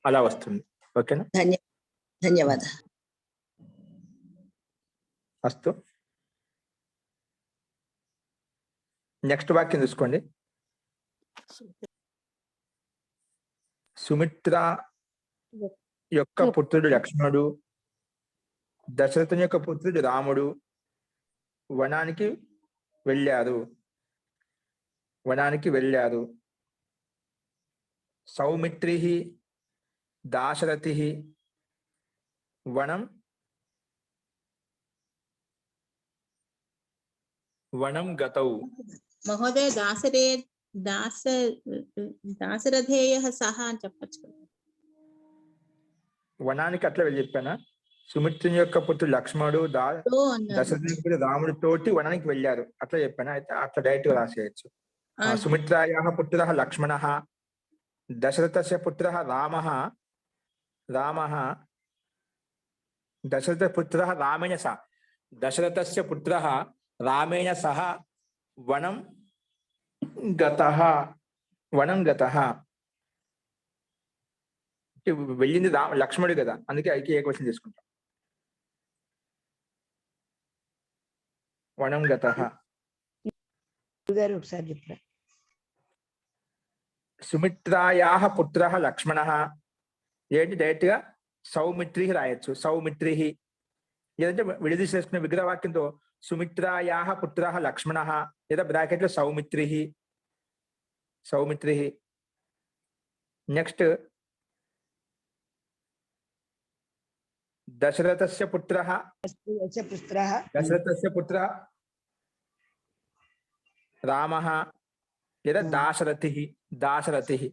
అలా వస్తుంది. ఓకేనా? ధన్యవాదాలు. అస్తు. నెక్స్ట్ వాక్యం చూసుకోండి. సుమిత్ర యొక్క పుత్రుడు లక్ష్మణుడు, దశరథుని యొక్క పుత్రుడు రాముడు వనానికి వెళ్ళారు. సౌమిత్రి దాశరథి వనం గతౌ. మహోదయ దాశరథేయ సహా అని చెప్పచ్చు. వనానికి అట్లా వెళ్ళి చెప్పానా? సుమిత్రుని యొక్క పుత్రుడు లక్ష్మణుడు దశరథుని పుత్రుడు రాముడు తోటి వనానికి వెళ్ళారు అట్లా చెప్పాను. అయితే అట్లా డైరెక్ట్ గా రాసేయచ్చు. సుమిత్రాయాః పుత్రః లక్ష్మణః, దశరథస్య పుత్రః రామః, దశరథపుత్రః రామేణ సహ వనం గతః. వెళ్ళింది లక్ష్మణుడు కదా, అందుకే ఐకి ఏకవచనం తీసుకుంటాం. వనం గతః. ఒకసారి చెప్పరా? సుమిత్రాయాః పుత్రః లక్ష్మణః. ఏంటి డైరెక్ట్ గా సౌమిత్రి రాయొచ్చు. సౌమిత్రి ఏదంటే విడదీసి చేసుకునే విగ్రహవాక్యంతో సుమిత్రాయాః పుత్రః లక్ష్మణః లేదా బ్రాకెట్ లో సౌమిత్రి. నెక్స్ట్ దశరథస్య పుత్రః రామః లేదా దాశరథి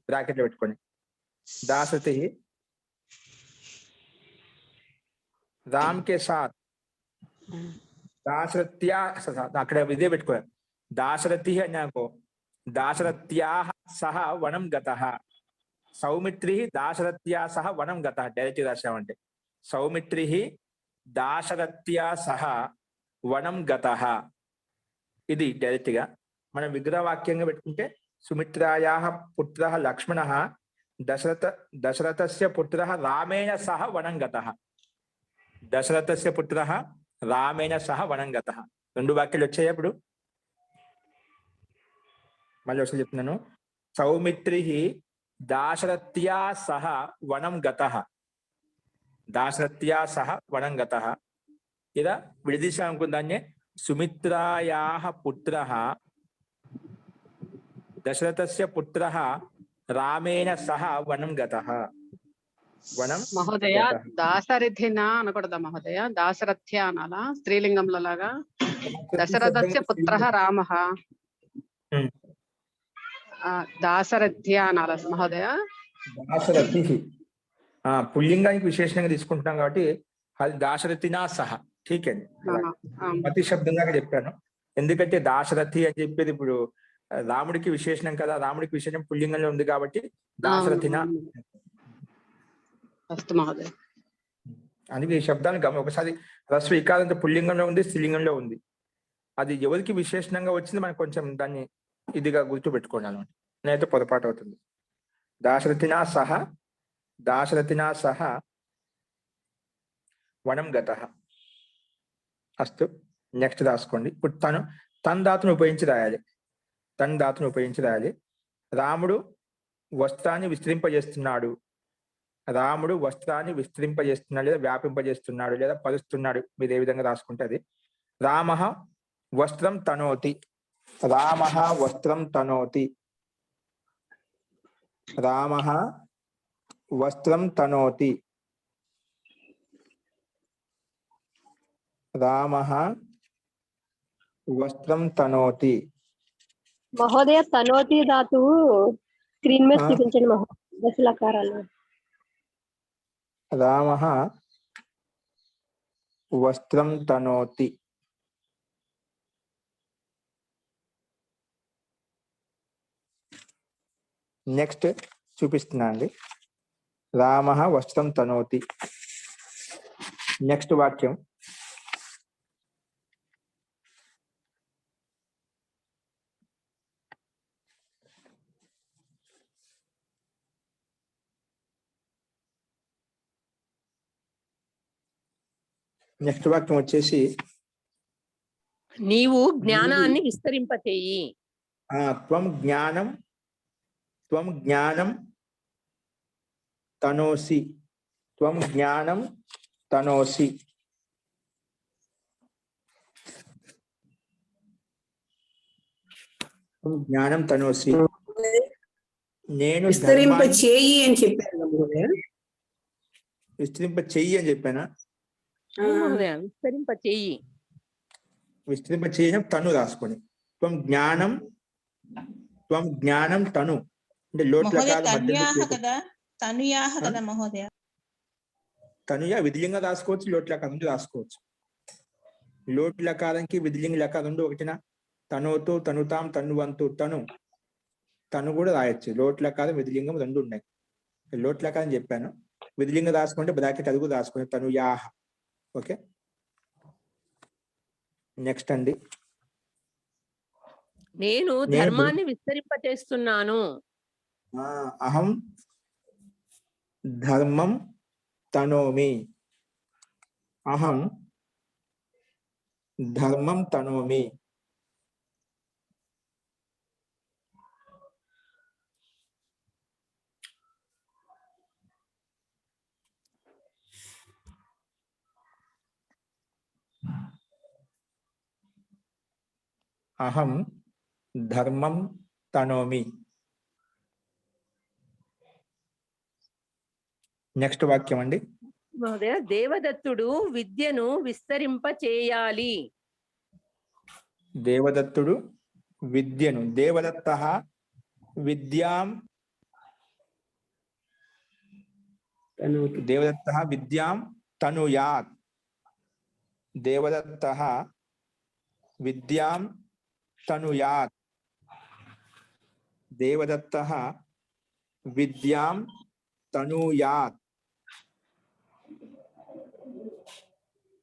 బ్రాకెట్ లో పెట్టుకోండి. दाशरथी राम के साथ दाशरथ्या అక్కడ ఇదే పెట్టుకోవాలి. దాశరథి అన్నాకో దాశరథ్యా సహ వనం గతః. సౌమిత్రి దాశరథ్యా సహ వనం గతః డైరెక్ట్ రాశామంటే సౌమిత్రి దాశరథ్యా సహ వనం గతః. ఇది డైరెక్ట్ గా మనం విగ్రహవాక్యంగా పెట్టుకుంటే సుమిత్రాయాః పుత్రః లక్ష్మణః దశరథస్య పుత్రః రామేణ సహ వనం గతః. దశరథస్య పుత్రః రామేణ సహ వనం గతః. రెండు వాక్యాలు వచ్చాయి. అప్పుడు మళ్ళీ ఒకసారి చెప్తున్నాను. సౌమిత్రి దాశరథ్యా సహ వనం గతః. దాశరథ్యా సహ వనం గతః. ఇలా విడదీశామనుకుందాన్ని సుమిత్రాయాః పుత్రః దశరథస్య పుత్రః రామేణ సహ వనం గతః. వనం మహోదయ దాశరథినా అనకూడదా మహోదయ? దాశరథ్య అనాలా స్త్రీలింగంలో లాగా? దశరథస్య పుత్రః రామః దాశరథ్య అనాలా మహోదయ? దాశరథి పుల్లింగానికి విశేషంగా తీసుకుంటున్నాం కాబట్టి అది దాశరథినా సహ ఠీక్ అండి. ఆ, మతి శబ్దంగా చెప్పాను. ఎందుకంటే దాశరథి అని చెప్పేది ఇప్పుడు రాముడికి విశేషణం కదా, రాముడికి విశేషణం పుల్లింగంలో ఉంది కాబట్టి దాశరథిన. అస్తు మహోదయ. అందుకే ఈ శబ్దాన్ని ఒకసారి రస్వ ఇకారంతో పుల్లింగంలో ఉంది, స్త్రీలింగంలో ఉంది. అది ఎవరికి విశేషణంగా వచ్చింది మనకు కొంచెం దాన్ని ఇదిగా గుర్తు పెట్టుకోండి అనమాట. నేనైతే పొరపాటు అవుతుంది. దాశరథినా సహ వనం గతః. అస్తు. నెక్స్ట్ రాసుకోండి. ఇప్పుడు తన్ ధాతును ఉపయోగించి రాయాలి. రాముడు వస్త్రాన్ని విస్తరింపజేస్తున్నాడు లేదా వ్యాపింపజేస్తున్నాడు లేదా పరుస్తున్నాడు. మీరు ఏ విధంగా రాసుకుంటే అది. రామః వస్త్రం తనోతి. రామః వస్త్రం తనోతి. మహోదయ తనోతి ధాతువు స్క్రీన్ మీద చూపించండి మహోదయ. దశలకారాలు. రామః వస్త్రం తనోతి. నెక్స్ట్ చూపిస్తున్నా అండి. రామః వస్త్రం తనోతి. నెక్స్ట్ వాక్యం. నెక్స్ట్ వాక్యం వచ్చేసి నీవు జ్ఞానాన్ని విస్తరింపచేయి. త్వం జ్ఞానం తనోసి. నేను విస్తరింప చేయి అని చెప్పాను. విస్తరింప చెయ్యి అని చెప్పానా? మహోదయ విస్తరింపచేయి. విస్తరింప చేయడం తను రాసుకొని. త్వం జ్ఞానం తను అంటే తనుయా విధిలింగ రాసుకోవచ్చు, లోట్లకారం రాసుకోవచ్చు. లోట్లకారంకి విధిలింగ లకారం రెండు ఒకటినా. తనోతో, తనుతాం, తనువంతు, తను కూడా రాయొచ్చు. లోట్లకారం విధిలింగం రెండు ఉన్నాయి. లోట్లకారం చెప్పాను. విధిలింగ రాసుకుంటే బ్రాకెట్ అది కూడా రాసుకుని తనుయాహ. ఓకే. నెక్స్ట్ అండి. నేను ధర్మాన్ని విస్తరింపచేస్తున్నాను. అహం ధర్మం తనోమి. అహం ధర్మం తనోమి. అహం ధర్మం తనోమి. నెక్స్ట్ వాక్యం అండి. మహోదయ దేవదత్తుడు విద్యను విస్తరింపచేయాలి. దేవదత్తుడు విద్యను. దేవదత్తః విద్యాం తనుయాత్. దేవదత్తః విద్యాం తనుయాత్. దేవదత్తః విద్యాం తనుయాత్.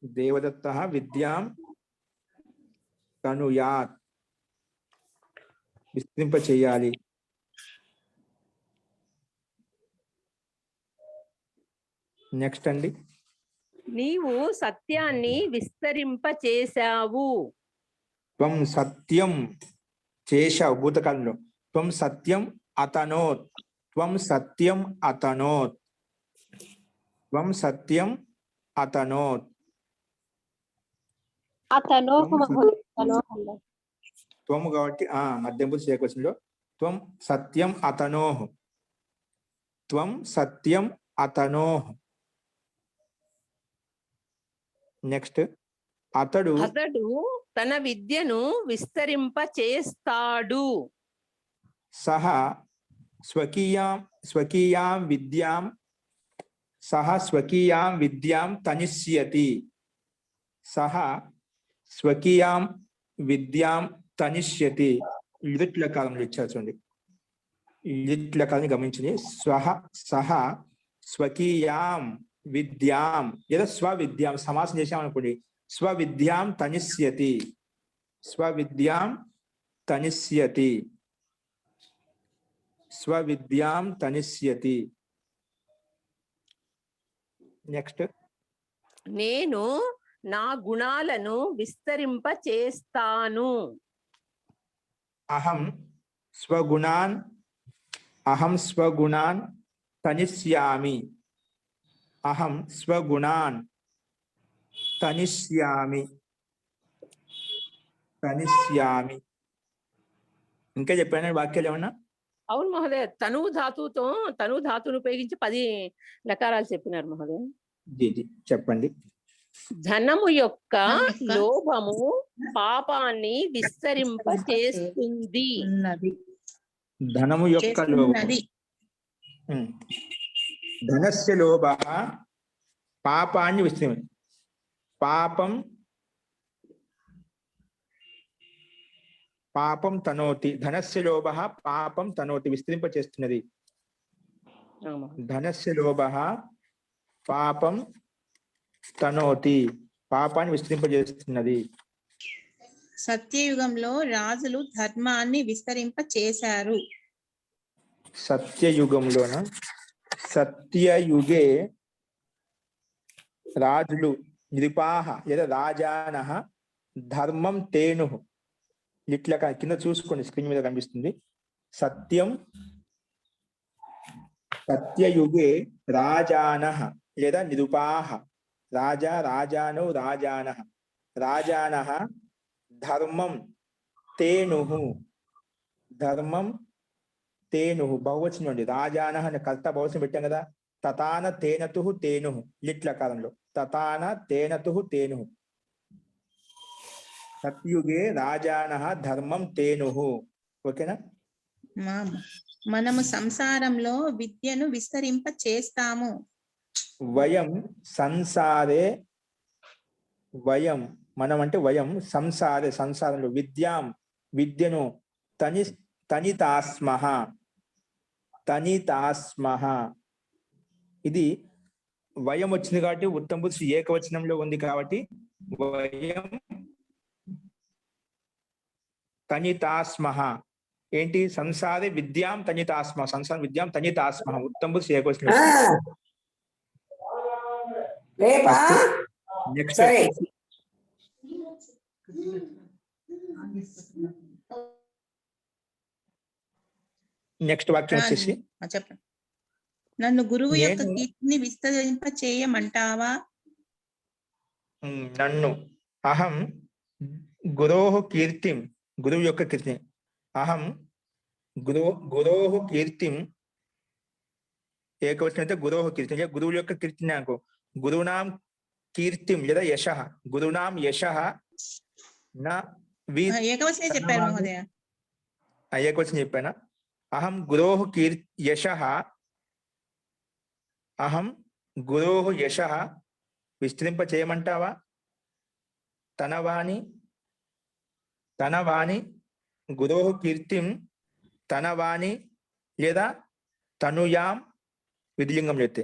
దేవదత్తః విద్యాం తనుయాత్. విస్తరింప చేయాలి. నెక్స్ట్ అండి. నీవు సత్యాన్ని విస్తరింపచేశావు. త్వం సత్యం చేశావు భూతకాలంలో. త్వం సత్యం అతనోత్. త్వం సత్యం అతనోత్. త్వం సత్యం అతనోత్. త్వం కాబట్టి మధ్యంపు చేయవచ్చులో. త్వం సత్యం అతనోహ్. త్వం సత్యం అతనోహ్. నెక్స్ట్. అతడు తన విద్యను విస్తరింపచేస్తాడు. సహ స్వకీయాం విద్యాం తనిష్యతి. సహ స్వకీయాం విద్యాం తనిష్యతి. లిట్ లకారంలో ఇచ్చారు చూడండి. లిట్ లకారాన్ని గమనించండి. సహ స్వకీయాం విద్యాం లేదా స్వవిద్యాం సమాసం చేశామనుకోండి. స్వవిద్యాం తనిష్యతి. స్వవిద్యాం తనిష్యతి. స్వవిద్యాం తనిష్యతి. నెక్స్ట్. నేను నా గుణాలను విస్తరింప చేస్తాను. అహం స్వగుణాన్ తనిష్యామి. అహం స్వగుణాన్ తనిష్యామి. ఇంకా చెప్పాను వాక్యాలు ఏమన్నా? అవును మహోదయ, తనువు ధాతువును ఉపయోగించి 10 లకారాలు చెప్పినారు మహోదయ. జీ చెప్పండి. ధనము యొక్క లోభము పాపాన్ని విస్తరింప చేస్తుంది. ధనము యొక్క లోభం. ధనస్య లోభః పాపాన్ని విస్తరింప. పాపం తనోతి. ధనస్య లోభః పాపం తనోతి, విస్తరింప చేస్తున్నది. ధనస్య లోభః పాపం తనోతి, పాపాన్ని విస్తరింపజేస్తున్నది. సత్యయుగంలో రాజులు ధర్మాన్ని విస్తరింప చేశారు. సత్యయుగంలోన సత్యయుగే రాజులు నృపాః లేదా రాజానః ధర్మం తేనుః. ఇట్లా కింద చూసుకోండి, స్క్రీన్ మీద కనిపిస్తుంది. సత్యయుగే రాజానః లేదా నృపాః. రాజానౌ రాజానః ధర్మం తేనుః. బహువచనం అండి. రాజానః అనే కర్త బహువచనం పెట్టాం కదా. తతాన తేనతుః తేనుః. లిట్లకారంలో తతాన తేనతుః తేనుః. సత్యుగే రాజానః ధర్మం తేనుః. ఓకేనా? మనము సంసారంలో విద్యను విస్తరింప చేస్తాము. వయం సంసారే మనం అంటే సంసారంలో విద్యను తనితాస్మః. ఇది వయం వచ్చింది కాబట్టి ఉత్తమ పురుషుడు ఏకవచనంలో ఉంది కాబట్టి వయం తనితాస్మః. ఏంటి? సంసారే విద్యాం తనితాస్మః. సంసారం విద్యాం తనితాస్మః. ఉత్తమ పురుషుడు ఏకవచనం. నెక్స్ట్ వాక్యం వచ్చేసి చెప్పండి. నన్ను గురువు యొక్క కీర్తిని విస్తరింప చేయమంటావా? నన్ను అహం గురోః కీర్తిం. గురువు యొక్క కీర్తి. అహం గురోః కీర్తిం. ఏకవచనం అయితే గురోః కీర్తి. గురువు యొక్క కీర్తిని అనుకో. గురునాం కీర్తిం లేదా యశః. గురునాం యశః ఏకవచనం చెప్పారు మహోదయ. ఏకవచనం చెప్పానా? అహం గురోః యశః. అహం గురోః యశః విస్తరింప చేయమంటావా? తనవాణి గురోః కీర్తిం తనవాణి లేదా తనుయాం విధిలింగం చెప్తే.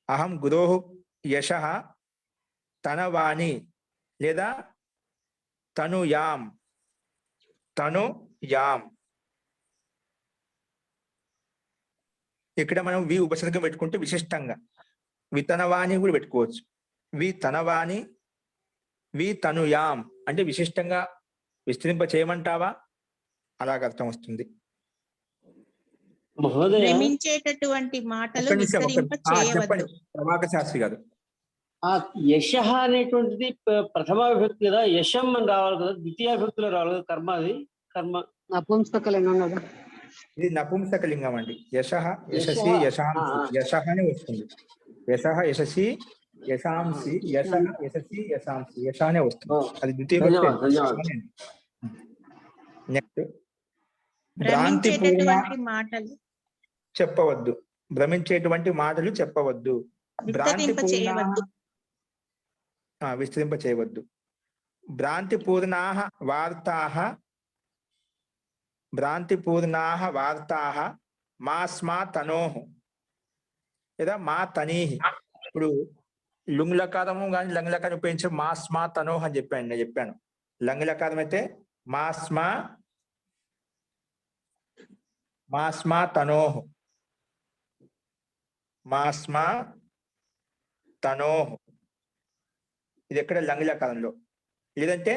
అహం గురోః యశః తనవాణి లేదా తనుయాం. ఇక్కడ మనం వి ఉపసర్గం పెట్టుకుంటే విశిష్టంగా వితనవాణి కూడా పెట్టుకోవచ్చు. వి తనవాణి వి తనుయాం అంటే విశిష్టంగా విస్తరింప చేయమంటావా అలాగ అర్థం వస్తుంది. ప్రేమించేటటువంటి మాటలు విస్తరింప చేయవద్దు. ప్రభాకర్ శాస్త్రి గారు. యశ అనేటువంటిది ప్రథమ విభక్తి కదా, యశం అని రావాలి కదా, ద్వితీయ విభక్తిలో రావాలి కదా. కర్మ అది కర్మ నపుంసకలింగం కదా. ఇది నపుంసకలింగం అండి. యశః యశసి యశాంసి యశః అని వస్తుంది. యశః యశసి యశాంసి యశః యశసి యశాంసి యశ అనే వస్తుంది. అది ద్వితీయ విభక్తి. నెక్స్ట్ భ్రాంతిపూర్ణ మాటలు చెప్పవద్దు. భ్రమించేటువంటి మాటలు చెప్పవద్దు. విస్తరింప చేయవద్దు. భ్రాంతిపూర్ణాః వార్తాః మాస్మా తనోః లేదా మా తనీః. ఇప్పుడు లుంగ్లకారము కానీ లంగ్లకారం ఉపయోగించి మాస్మా తనోః అని నేను చెప్పాను. లంగ్లకారం అయితే మాస్మా తనోః, ఇది ఎక్కడ లంగ్లకారంలో. లేదంటే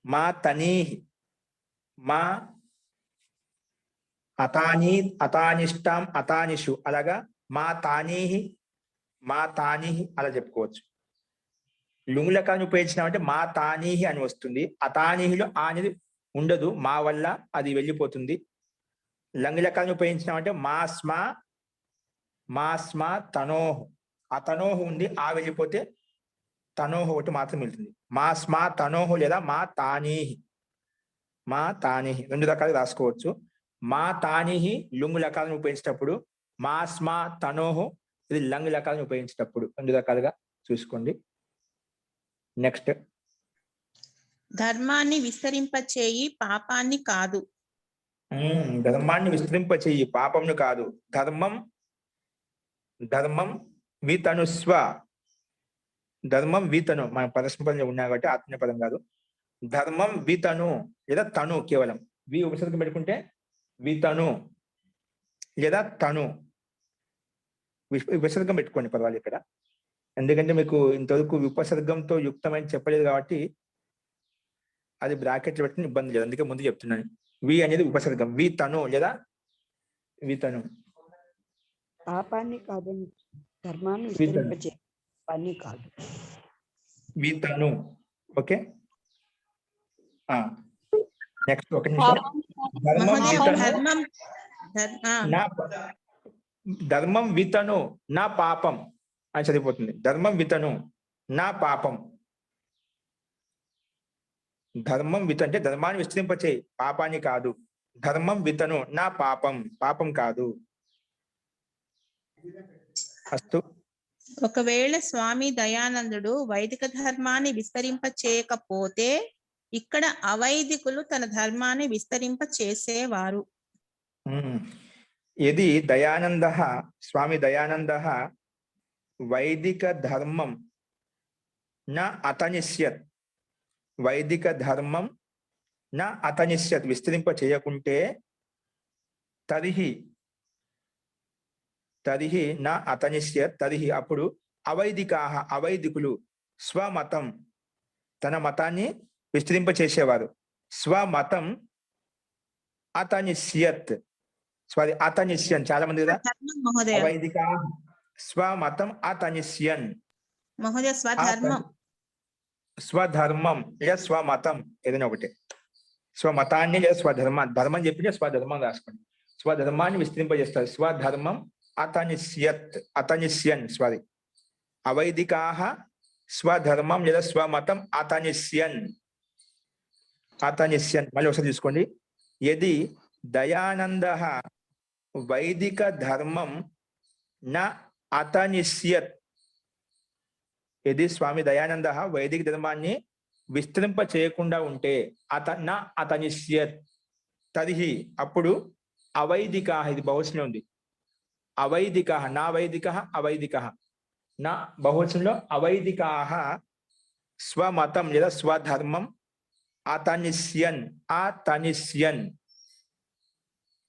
మా తనీః, మా అతానిష్టాం అతానిషు, అలాగా మా తానీహి అలా చెప్పుకోవచ్చు. లుంగ్లకాన్ని ఉపయోగించినామంటే మా తానీహి అని వస్తుంది. అతానీహిలో ఆ అనేది ఉండదు, మా వల్ల అది వెళ్ళిపోతుంది. లంగ్లకాన్ని ఉపయోగించినామంటే మాస్మా తనోః, ఆ తనోః ఉంది, ఆ వెళ్ళిపోతే తనోః ఒకటి మాత్రం వెళ్తుంది. మాస్మా తనోః లేదా మా తానీహి, రెండు రకాలుగా రాసుకోవచ్చు. మా తానీహి లుంగ్ లకాలను ఉపయోగించేటప్పుడు, మాస్మా తనోః ఇది లంగ్ లకాలను ఉపయోగించేటప్పుడు. రెండు రకాలుగా చూసుకోండి. నెక్స్ట్, ధర్మాన్ని విస్తరింపచేయి పాపాన్ని కాదు. ధర్మాన్ని విస్తరింపచేయి పాపమును కాదు. ధర్మం వితనుస్వ, ధర్మం వితను మన పరస్పరంగా ఉన్నా కాబట్టి ఆత్మీయ పదం కాదు. ధర్మం వితను లేదా తను, కేవలం వి ఉపసర్గం పెట్టుకుంటే వితను లేదా తను, విసర్గం పెట్టుకోండి పర్వాలేదు ఇక్కడ. ఎందుకంటే మీకు ఇంతవరకు విపసర్గంతో యుక్తమైన చెప్పలేదు కాబట్టి అది బ్రాకెట్లు పెట్టిన ఇబ్బంది లేదు, అందుకే ముందు చెప్తున్నాను. వి అనేది ఉపసర్గం, వి తను లేదా వితను. పాపాన్ని కాదు, ధర్మాన్ని విస్తరింపజేయ పని కాదు. వితను. ఓకే, నెక్స్ట్ ఒక నిమిషం. ధర్మం వితను నా పాపం అని చదివిపోతుంది. ధర్మం వితను నా పాపం. ధర్మం విత అంటే ధర్మాన్ని విస్తరింపచేయి పాపాన్ని కాదు. ధర్మం వితను నా పాపం, పాపం కాదు. అస్తు. ఒకవేళ స్వామి దయానందుడు వైదిక ధర్మాన్ని విస్తరింప చేయకపోతే ఇక్కడ అవైదికులు తన ధర్మాన్ని విస్తరింప చేసేవారు. ఇది దయానంద, స్వామి దయానంద వైదిక ధర్మం నా అతనిష్యత్, వైదిక ధర్మం నా అతనిష్యత్ విస్తరింప చేయకుంటే తరిహి నా అతనిష్యత్ తరిహి అప్పుడు అవైదికాః అవైదికులు స్వమతం తన మతాన్ని విస్తరింప చేసేవారు. స్వమతం అతనిష్యత్, సారీ అతనిష్యన్, చాలా మంది కదా అవైదిక స్వమతం అతనిష్యన్. మహోదయ స్వధర్మం లేదా స్వమతం ఏదైనా ఒకటి, స్వమతాన్ని లేదా స్వధర్మం, ధర్మం చెప్పి స్వధర్మం రాసుకోండి. స్వధర్మాన్ని విస్తరింపజేస్తారు. స్వధర్మం అతనిష్యన్, సారీ అవైదికాః స్వధర్మం లేదా స్వమతం అతనిష్యన్. మళ్ళీ ఒకసారి తీసుకోండి. యది దయానంద వైదిక ధర్మం నా అతనిష్యత్, ఇది స్వామి దయానంద వైదిక ధర్మాన్ని విస్తరింప చేయకుండా ఉంటే నా అతనిష్యత్ తరిహి అప్పుడు అవైదికా, ఇది బహువచనం ఉంది, అవైదిక నా వైదిక అవైదిక నా బహువచనంలో అవైదికాః స్వమతం లేదా స్వధర్మం అతనిష్యన్.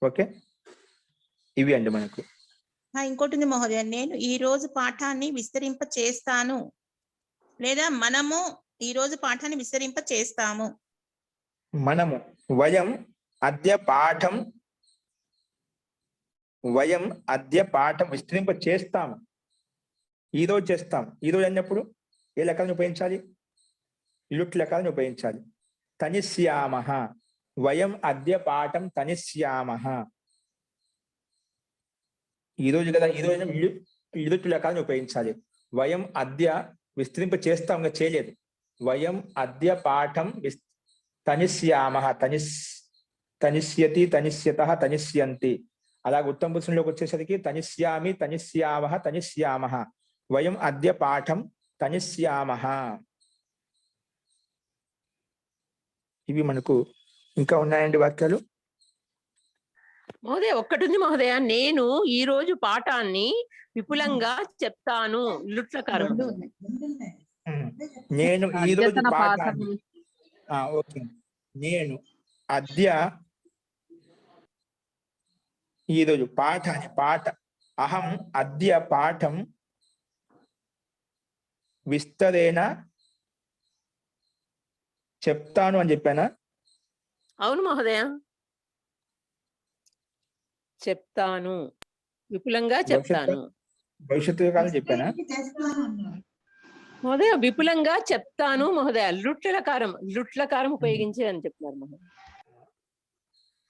ఓకే, ఇవి అండి మనకు. ఇంకోటి ఉంది మహోదయ, నేను ఈ రోజు పాఠాన్ని విస్తరింప చేస్తాను లేదా మనము ఈ రోజు పాఠాన్ని విస్తరింప చేస్తాము. మనము వయం అద్య పాఠం విస్తరింప చేస్తాము. ఈ రోజు చేస్తాం. ఈ రోజు అన్నప్పుడు ఏ లెక్కలను ఉపయోగించాలి? లుట్ లెక్కలను ఉపయోగించాలి. తనిష్యామః, వయం అద్య పాఠం తనిష్యామః. ఈ రోజు కదా, ఈ రోజు లుట్ లెక్కలను ఉపయోగించాలి. వయం అద్య విస్తరింప చేస్తాం, చేయలేదు. వయం అద్య పాఠం తనిష్యామః, తనిష్యతి తనిష్యతః తనిష్యంతి. అలాగే ఉత్తమ పురుషుల్లోకి వచ్చేసరికి తనిష్యామి తనిష్యామః తనిష్యామః. వయం అద్య పాఠం తనిష్యామః. ఇవి మనకు ఇంకా ఉన్నాయండి వాక్యాలు. మహోదయ ఒక్కటి ఉంది మహోదయ, నేను ఈ రోజు పాఠాన్ని విపులంగా చెప్తాను. లుట్లకారం. రెండు ఉన్నాయి. నేను ఈ రోజు అద్యతన పాఠాన్ని ఓకే, నేను అద్య ఈరోజు పాఠ అహం అద్య పాఠం విస్తరేణ చెప్తాను అని చెప్పానా? అవును మహోదయ, చెప్తాను, విపులంగా చెప్తాను. భవిష్యత్తు కాలం చెప్పానా? మహోదయ విపులంగా చెప్తాను మహోదయ. లుట్లకారం ఉపయోగించి అని చెప్తున్నారు మహోదయ.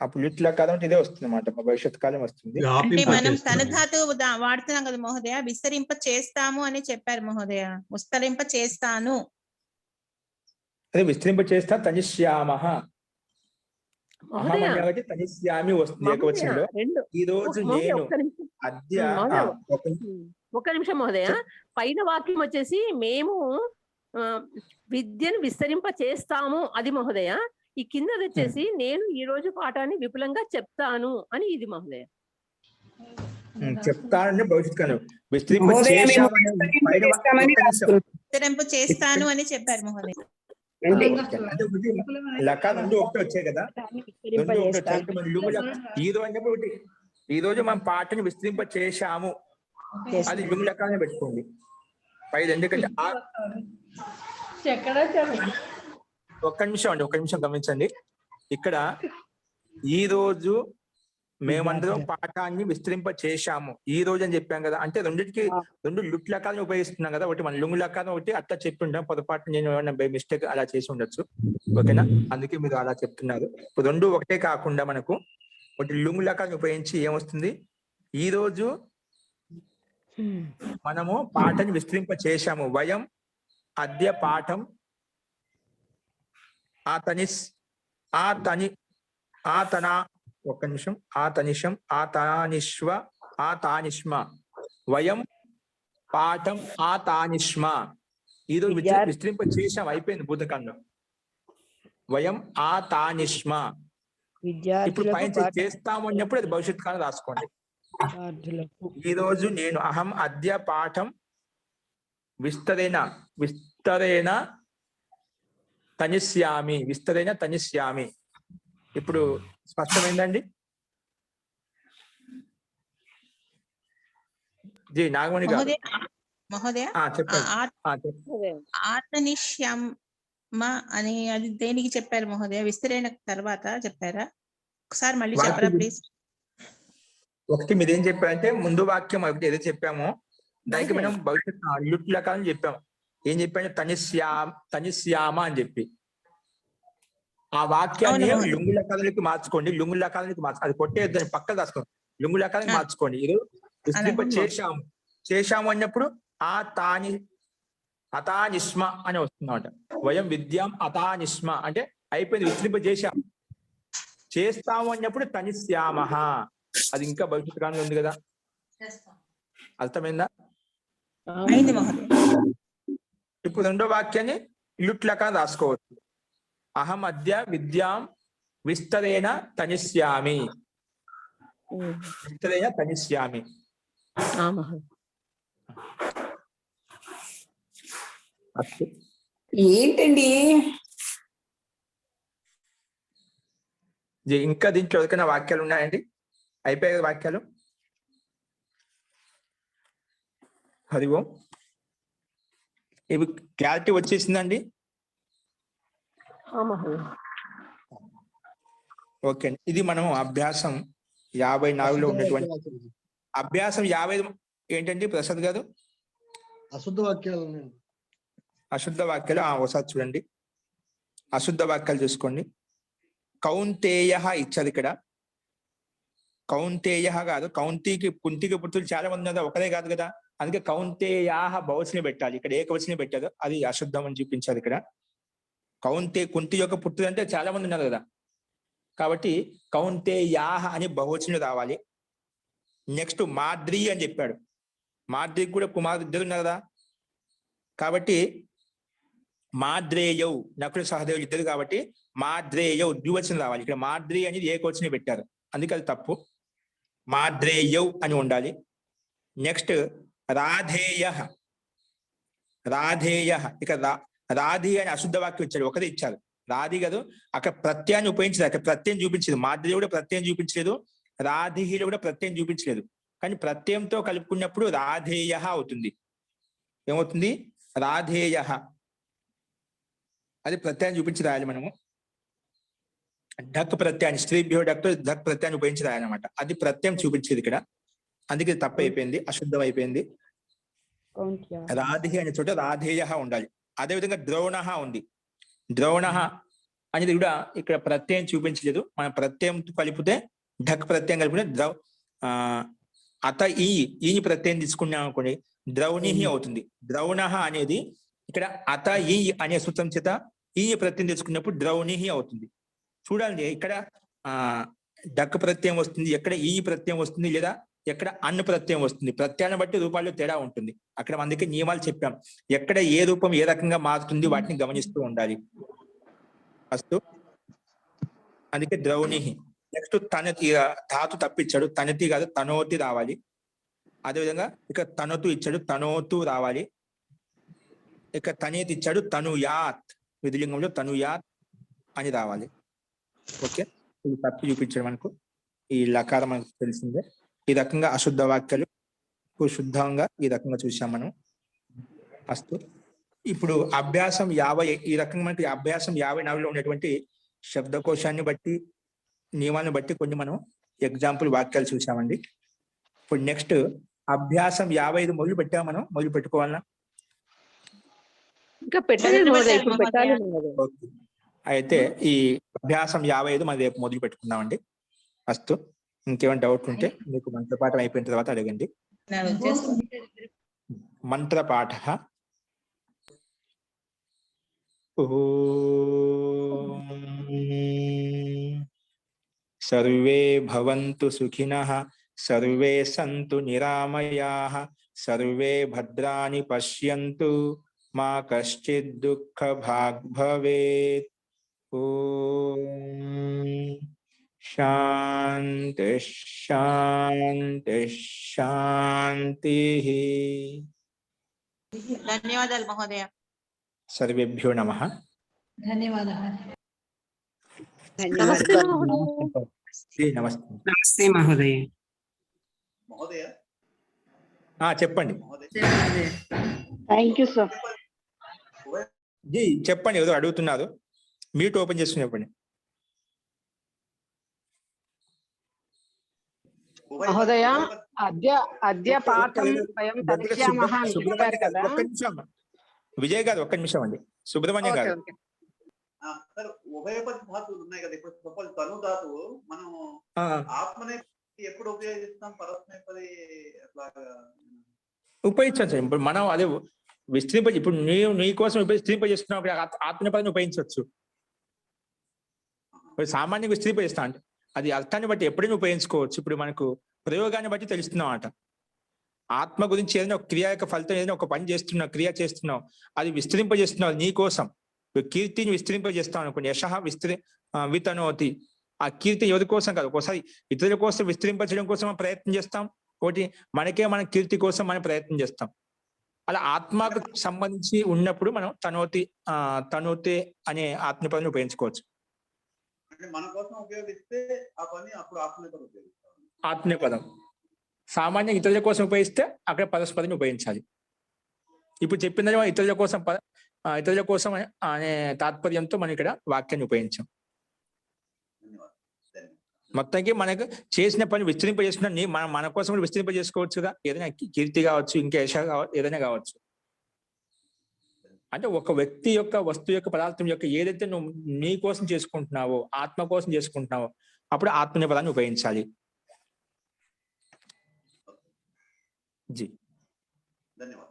అప్పుడు లిట్ల కాలం ఇదే వస్తుంది అన్నమాట, భవిష్యత్ కాలం వస్తుంది. అంటే మనం తన ధాతువు వాడుతున్నాం కదా మహోదయ, విస్తరింప చేస్తాము అని చెప్పారు మహోదయ. విస్తరింప చేస్తాను, అదే విస్తరింప చేస్తా తనిష్యామః. మహోదయ కాబట్టి తనిష్యామి వస్తుంది ఏకవచనంలో. ఈ రోజు నేను అద్య ఒక్క నిమిషం మహోదయ. పైన వాక్యం వచ్చేసి మేము విద్యను విస్తరింప చేస్తాము అది మహోదయ. ఈ కిందది వచ్చేసి నేను ఈ రోజు పాఠాన్ని విపులంగా చెప్తాను అని ఇది మహోదయ. చెప్తానని భవిష్యత్ కాలం, విస్తరింప విస్తరింప చేస్తాను అని చెప్పారు మహోదయ. లకారం రెండు ఒకటి వచ్చాయి కదా, రెండు ఒకటి వచ్చాయి. ఈ రోజు మనం పాటని విస్తరింప చేశాము, అది లుంగ్ లకారమే పెట్టుకోండి పైన. ఎందుకంటే ఒక్క నిమిషం గమనించండి. ఇక్కడ ఈ రోజు మేమందరం పాఠాన్ని విస్తరింప చేశాము, ఈ రోజు అని చెప్పాం కదా. అంటే రెండు లుట్ లకాలను ఉపయోగిస్తున్నాం కదా. ఒకటి మన లుంగు లకారం, ఒకటి అట్లా చెప్పింటాం. పొరపాటు నేను ఏమన్నా బై మిస్టేక్ అలా చేసి ఉండొచ్చు, ఓకేనా? అందుకే మీరు అలా చెప్తున్నారు. ఇప్పుడు రెండు ఒకటే కాకుండా మనకు ఒకటి లుంగు లకాలను ఉపయోగించి ఏమొస్తుంది, ఈ రోజు మనము పాఠాన్ని విస్తరింప చేశాము. వయం అద్య పాఠం ఆతానిష్మ వయం పాఠం ఆతానిష్మ. ఈరోజు విస్తరింప చేశాం, అయిపోయింది భూతకాండం. వయం ఆతానిష్మ. ఇప్పుడు పైన చేస్తాము అన్నప్పుడు అది భవిష్యత్ కాలం రాసుకోండి. ఈ రోజు నేను అహం అద్య పాఠం విస్తరేణ తనిష్యామి. ఇప్పుడు స్పష్టమైందండి? జీ నాగమణి గారు మహోదయ, ఆతనిష్యమ అని అది దేనికి చెప్పారు మహోదయ? విస్తరణ తర్వాత చెప్పారా? ఒకసారి మళ్ళీ చెప్పరా ప్లీజ్. ఒకటి మీరేం చెప్పారంటే ముందు వాక్యం ఒకటి ఏదో చెప్పామో దానికి మనం భవిష్యత్ లుట్ లకారం చెప్పాము. ఏం చెప్పాను? తనిష్యామ అని చెప్పి ఆ వాక్యాన్ని లుంగు లకారానికి మార్చుకోండి. అది కొట్టేద్దని పక్కన రాసుకోండి. లుంగు లకారానికి మార్చుకోండి. ఈరోజు విస్తరింప చేశాము అన్నప్పుడు అతానిష్మ అని వస్తుందన్నమాట. వయం విద్యాం అతానిష్మ అంటే అయిపోయింది, విస్తరింప చేస్తాము అన్నప్పుడు తనిష్యామః. అది ఇంకా భవిష్యత్ కాలంలో ఉంది కదా, అర్థమైందా? ఇప్పుడు రెండో వాక్యాన్ని లుట్ లకారం రాసుకోవచ్చు. అహం అద్య విద్యాం విస్తరేణ తనిష్యామి. ఏంటండి ఇంకా దీంట్లో ఎవరికైనా వాక్యాలు ఉన్నాయండి? అయిపోయాయి కదా వాక్యాలు. హరి ఓం. ఇవి క్లారిటీ వచ్చేసిందండి? ఓకే, ఇది మనం అభ్యాసం 54లో ఉన్నటువంటి అభ్యాసం 55 ఏంటండి ప్రసాద్ గారు? అశుద్ధ వాక్యాలు. అశుద్ధ వాక్యాలు ఒకసారి చూడండి. అశుద్ధ వాక్యాలు చూసుకోండి. కౌంతేయ ఇచ్చారు ఇక్కడ. కౌంతేయ కాదు, కుంతికి పుత్రులు చాలా మంది ఉన్నారు, ఒకరే కాదు కదా. అందుకే కౌంతేయాహ బహువచనం పెట్టాలి. ఇక్కడ ఏకవచనం పెట్టారు, అది అశుద్ధం అని చూపించారు ఇక్కడ. కుంతి యొక్క పుత్రులు అంటే చాలా మంది ఉన్నారు కదా, కాబట్టి కౌంతేయాహ అని బహువచనం రావాలి. నెక్స్ట్ మాద్రి అని చెప్పాడు. మాద్రికి కూడా కుమారుడు ఇద్దరు ఉన్నారు కదా, కాబట్టి మాద్రేయౌ, నకుల సహదేవులు ఇద్దరు కాబట్టి మాద్రేయౌ ద్వివచనం రావాలి. ఇక్కడ మాద్రి అనేది ఏకవచనం పెట్టారు, అందుకే అది తప్పు. మాద్రేయౌ అని ఉండాలి. నెక్స్ట్ రాధేయ, రాధేయ. ఇక రాధి అని అశుద్ధ వాక్యం ఇచ్చాడు, ఒకదే ఇచ్చారు. రాధి కాదు, అక్కడ ప్రత్యయాన్ని ఉపయోగించలేదు, అక్కడ ప్రత్యయం చూపించలేదు. మాద్రి కూడా ప్రత్యయం చూపించలేదు, రాధిలో కూడా ప్రత్యయం చూపించలేదు. కానీ ప్రత్యయంతో కలుపుకున్నప్పుడు రాధేయ అవుతుంది. ఏమవుతుంది? రాధేయ. అది ప్రత్యయాన్ని చూపించి రాయాలి మనము. ఢక్ ప్రత్యయాన్ని, స్త్రీభ్యో ఢక్ ఢక్ ప్రత్యయాన్ని ఉపయోగించి రాయాలన్నమాట. అది ప్రత్యయం చూపించేది ఇక్కడ, అందుకే తప్పు అయిపోయింది, అశుద్ధం అయిపోయింది. రాధి అనే చోట రాధేయ ఉండాలి. అదేవిధంగా ద్రోణ ఉంది. ద్రోణ అనేది కూడా ఇక్కడ ప్రత్యయం చూపించలేదు, మనం ప్రత్యయంతో కలిపితే ఢక్ ప్రత్యయం కలిపితే అత ఈ ప్రత్యయం తీసుకున్నాం అనుకోండి, ద్రౌణి అవుతుంది. ద్రౌణ అనేది ఇక్కడ అత ఈ అనే సూత్రం చేత ఈ ప్రత్యయం తీసుకున్నప్పుడు ద్రౌణి అవుతుంది. చూడండి, ఇక్కడ డక్ ప్రత్యయం వస్తుంది, ఎక్కడ ఈ ప్రత్యయం వస్తుంది, లేదా ఎక్కడ అన్న ప్రత్యయం వస్తుంది. ప్రత్యయాన్ని బట్టి రూపాల్లో తేడా ఉంటుంది. అక్కడ అందుకే నియమాలు చెప్పాం, ఎక్కడ ఏ రూపం ఏ రకంగా మారుతుంది వాటిని గమనిస్తూ ఉండాలి. ఫస్ట్ అందుకే ద్రౌణి. నెక్స్ట్ తనతి, ధాతు తప్పించాడు, తనతి కాదు తనోతి రావాలి. అదేవిధంగా ఇక తనతు ఇచ్చాడు, తనోతు రావాలి. ఇక తనేతి ఇచ్చాడు, తనుయాత్, విధిలింగంలో తనుయాత్ అని రావాలి. ఓకే, ఇది తప్పు చూపించాడు మనకు. ఈ లకారం మనకు తెలిసిందే. ఈ రకంగా అశుద్ధ వాక్యాలు శుద్ధంగా ఈ రకంగా చూసాం మనం. ఫస్ట్ ఇప్పుడు అభ్యాసం 50, ఈ రకంగా మనకి అభ్యాసం 54లో ఉన్నటువంటి శబ్దకోశాన్ని బట్టి నియమాలను బట్టి కొన్ని మనం ఎగ్జాంపుల్ వాక్యాలు చూసామండి. ఇప్పుడు నెక్స్ట్ అభ్యాసం 55 మొదలు పెట్టాము మనం, మొదలు పెట్టుకోవాలన్నా? ఇంకా పెట్టలేదు మహోదయ, ఇప్పుడు పెట్టాలి మహోదయ. అయితే ఈ అభ్యాసం 55 మనం రేపు మొదలు పెట్టుకుందామండి. ఫస్ట్ ఇంకేమైనా డౌట్ ఉంటే మీకు మంత్రపాఠం అయిపోయిన తర్వాత అడగండి. మంత్రపాఠ. సర్వే భవంతు సుఖినః, సర్వే సంతు నిరామయాః, సర్వే భద్రాణి పశ్యంతు, మా కశ్చిద్ దుఃఖ భాగ్ భవేత్. ఓం శాంతి శాంతి శాంతి. ధన్యవాదాలు మహోదయ. సర్వేభ్యో నమః. నమస్తే మహోదయ. నమస్తే మహోదయ. మహోదయ చెప్పండి థ్యాంక్ యూ సార్. జీ చెప్పండి, ఏదో అడుగుతున్నారు, మీట్ ఓపెన్ చేసుకుని చెప్పండి. మహోదయ, అద్య పాఠం వయం తరిష్యామః అని చెప్పారు కదా. ఒక్క నిమిషం విజయ్ గారు, ఒక్క నిమిషం అండి. సుబ్రహ్మణ్యం గారు, ఉభయపద ధాతువులు ఉన్నాయి కదా. ఇప్పుడు తను ధాతువు మనం ఆత్మనే ఎప్పుడు ఉపయోగిస్తాం, పరస్మైపది అట్లాగా ఉపయోగించవచ్చు. ఇప్పుడు మనం అదే ఇప్పుడు నీ కోసం విస్తరింపజేస్తున్నావు, ఆత్మనేపదిని ఉపయోగించవచ్చు. సామాన్యంగా విస్తరింపజేస్తా అంటే అది అర్థాన్ని బట్టి ఎప్పుడైనా ఉపయోగించుకోవచ్చు. ఇప్పుడు మనకు ప్రయోగాన్ని బట్టి తెలుస్తున్నాం అట. ఆత్మ గురించి ఏదైనా ఒక క్రియ యొక్క ఫలితం, ఏదైనా ఒక పని చేస్తున్నావు, క్రియ చేస్తున్నావు, అది విస్తరింపజేస్తున్నావు నీ కోసం. కీర్తిని విస్తరింపజేస్తాం అనుకోండి, యశః వితనోతి. ఆ కీర్తి ఎవరి కోసం కాదు, ఒకసారి ఇతరుల కోసం విస్తరింపజేయడం కోసం మనం ప్రయత్నం చేస్తాం, ఒకటి మన కీర్తి కోసం మనం ప్రయత్నం చేస్తాం. అలా ఆత్మకు సంబంధించి ఉన్నప్పుడు మనం తనోతే అనే ఆత్మపదాన్ని ఉపయోగించుకోవచ్చు. మన కోసం ఉపయోగిస్తే ఆ పని అప్పుడు ఆత్మనేపదం ఉపయోగిస్తాం. ఆత్మనేపదం సామాన్యంగా ఇతరుల కోసం ఉపయోగిస్తే అక్కడ పరస్పదిని ఉపయోగించాలి. ఇప్పుడు చెప్పిన ఇతరుల కోసం అనే తాత్పర్యంతో మనం ఇక్కడ వాక్యాన్ని ఉపయోగించాం. మొత్తానికి మనకు చేసిన పని విస్తరింపజేస్తున్నా మన కోసం విస్తరింపజేసుకోవచ్చుగా. ఏదైనా కీర్తి కావచ్చు, ఇంకా యశ కావచ్చు, ఏదైనా కావచ్చు. అంటే ఒక వ్యక్తి యొక్క వస్తువు యొక్క పదార్థం యొక్క ఏదైతే నువ్వు నీ కోసం చేసుకుంటున్నావో, ఆత్మ కోసం చేసుకుంటున్నావో, అప్పుడు ఆత్మనేపదాన్ని ఉపయోగించాలి. జీ ధన్యవాదాలు.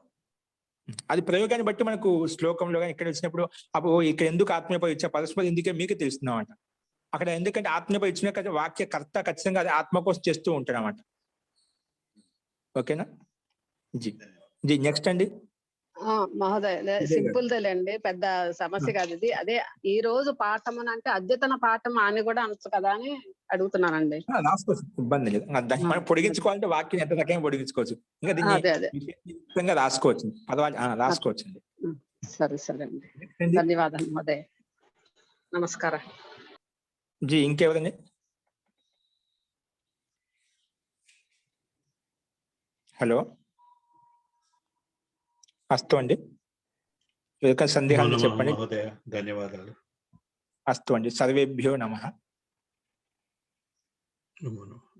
అది ప్రయోగాన్ని బట్టి మనకు శ్లోకంలో కానీ ఇక్కడ వచ్చినప్పుడు అప్పుడు ఇక్కడ ఎందుకు ఆత్మనేపదం ఇచ్చా, పరస్పరం ఎందుకే మీకు తెలుస్తున్నాం అంట. అక్కడ ఎందుకంటే ఆత్మనేపదం ఇచ్చిన వాక్య కర్త ఖచ్చితంగా అది ఆత్మ కోసం చేస్తూ ఉంటాడు అన్నమాట. ఓకేనా? జీ జీ నెక్స్ట్ అండి. మహోదయ సింపుల్ లేండి, పెద్ద సమస్య కాదు ఇది. అదే ఈ రోజు పాఠం అని అంటే అద్యతన పాఠం అని కూడా అనొచ్చు కదా అని అడుగుతున్నానండి. రాసుకోవచ్చు, ఇబ్బంది లేదు. దాన్ని మనం పొడిగించుకోవాలంటే వాక్యం ఎంత రకంగా పొడిగించుకోవచ్చు. ఇంకా దీన్ని రాసుకోవచ్చు, పదవాళ్ళు రాసుకోవచ్చు అండి. సరే సరే అండి, ధన్యవాదాలు మహోదయ, నమస్కారం. జీ ఇంకెవరండి? హలో, అస్తు అండి, సందేహాన్ని చెప్పండి. ధన్యవాదాలు. అస్తు అండి, సర్వేభ్యో నమః. నమో నమః.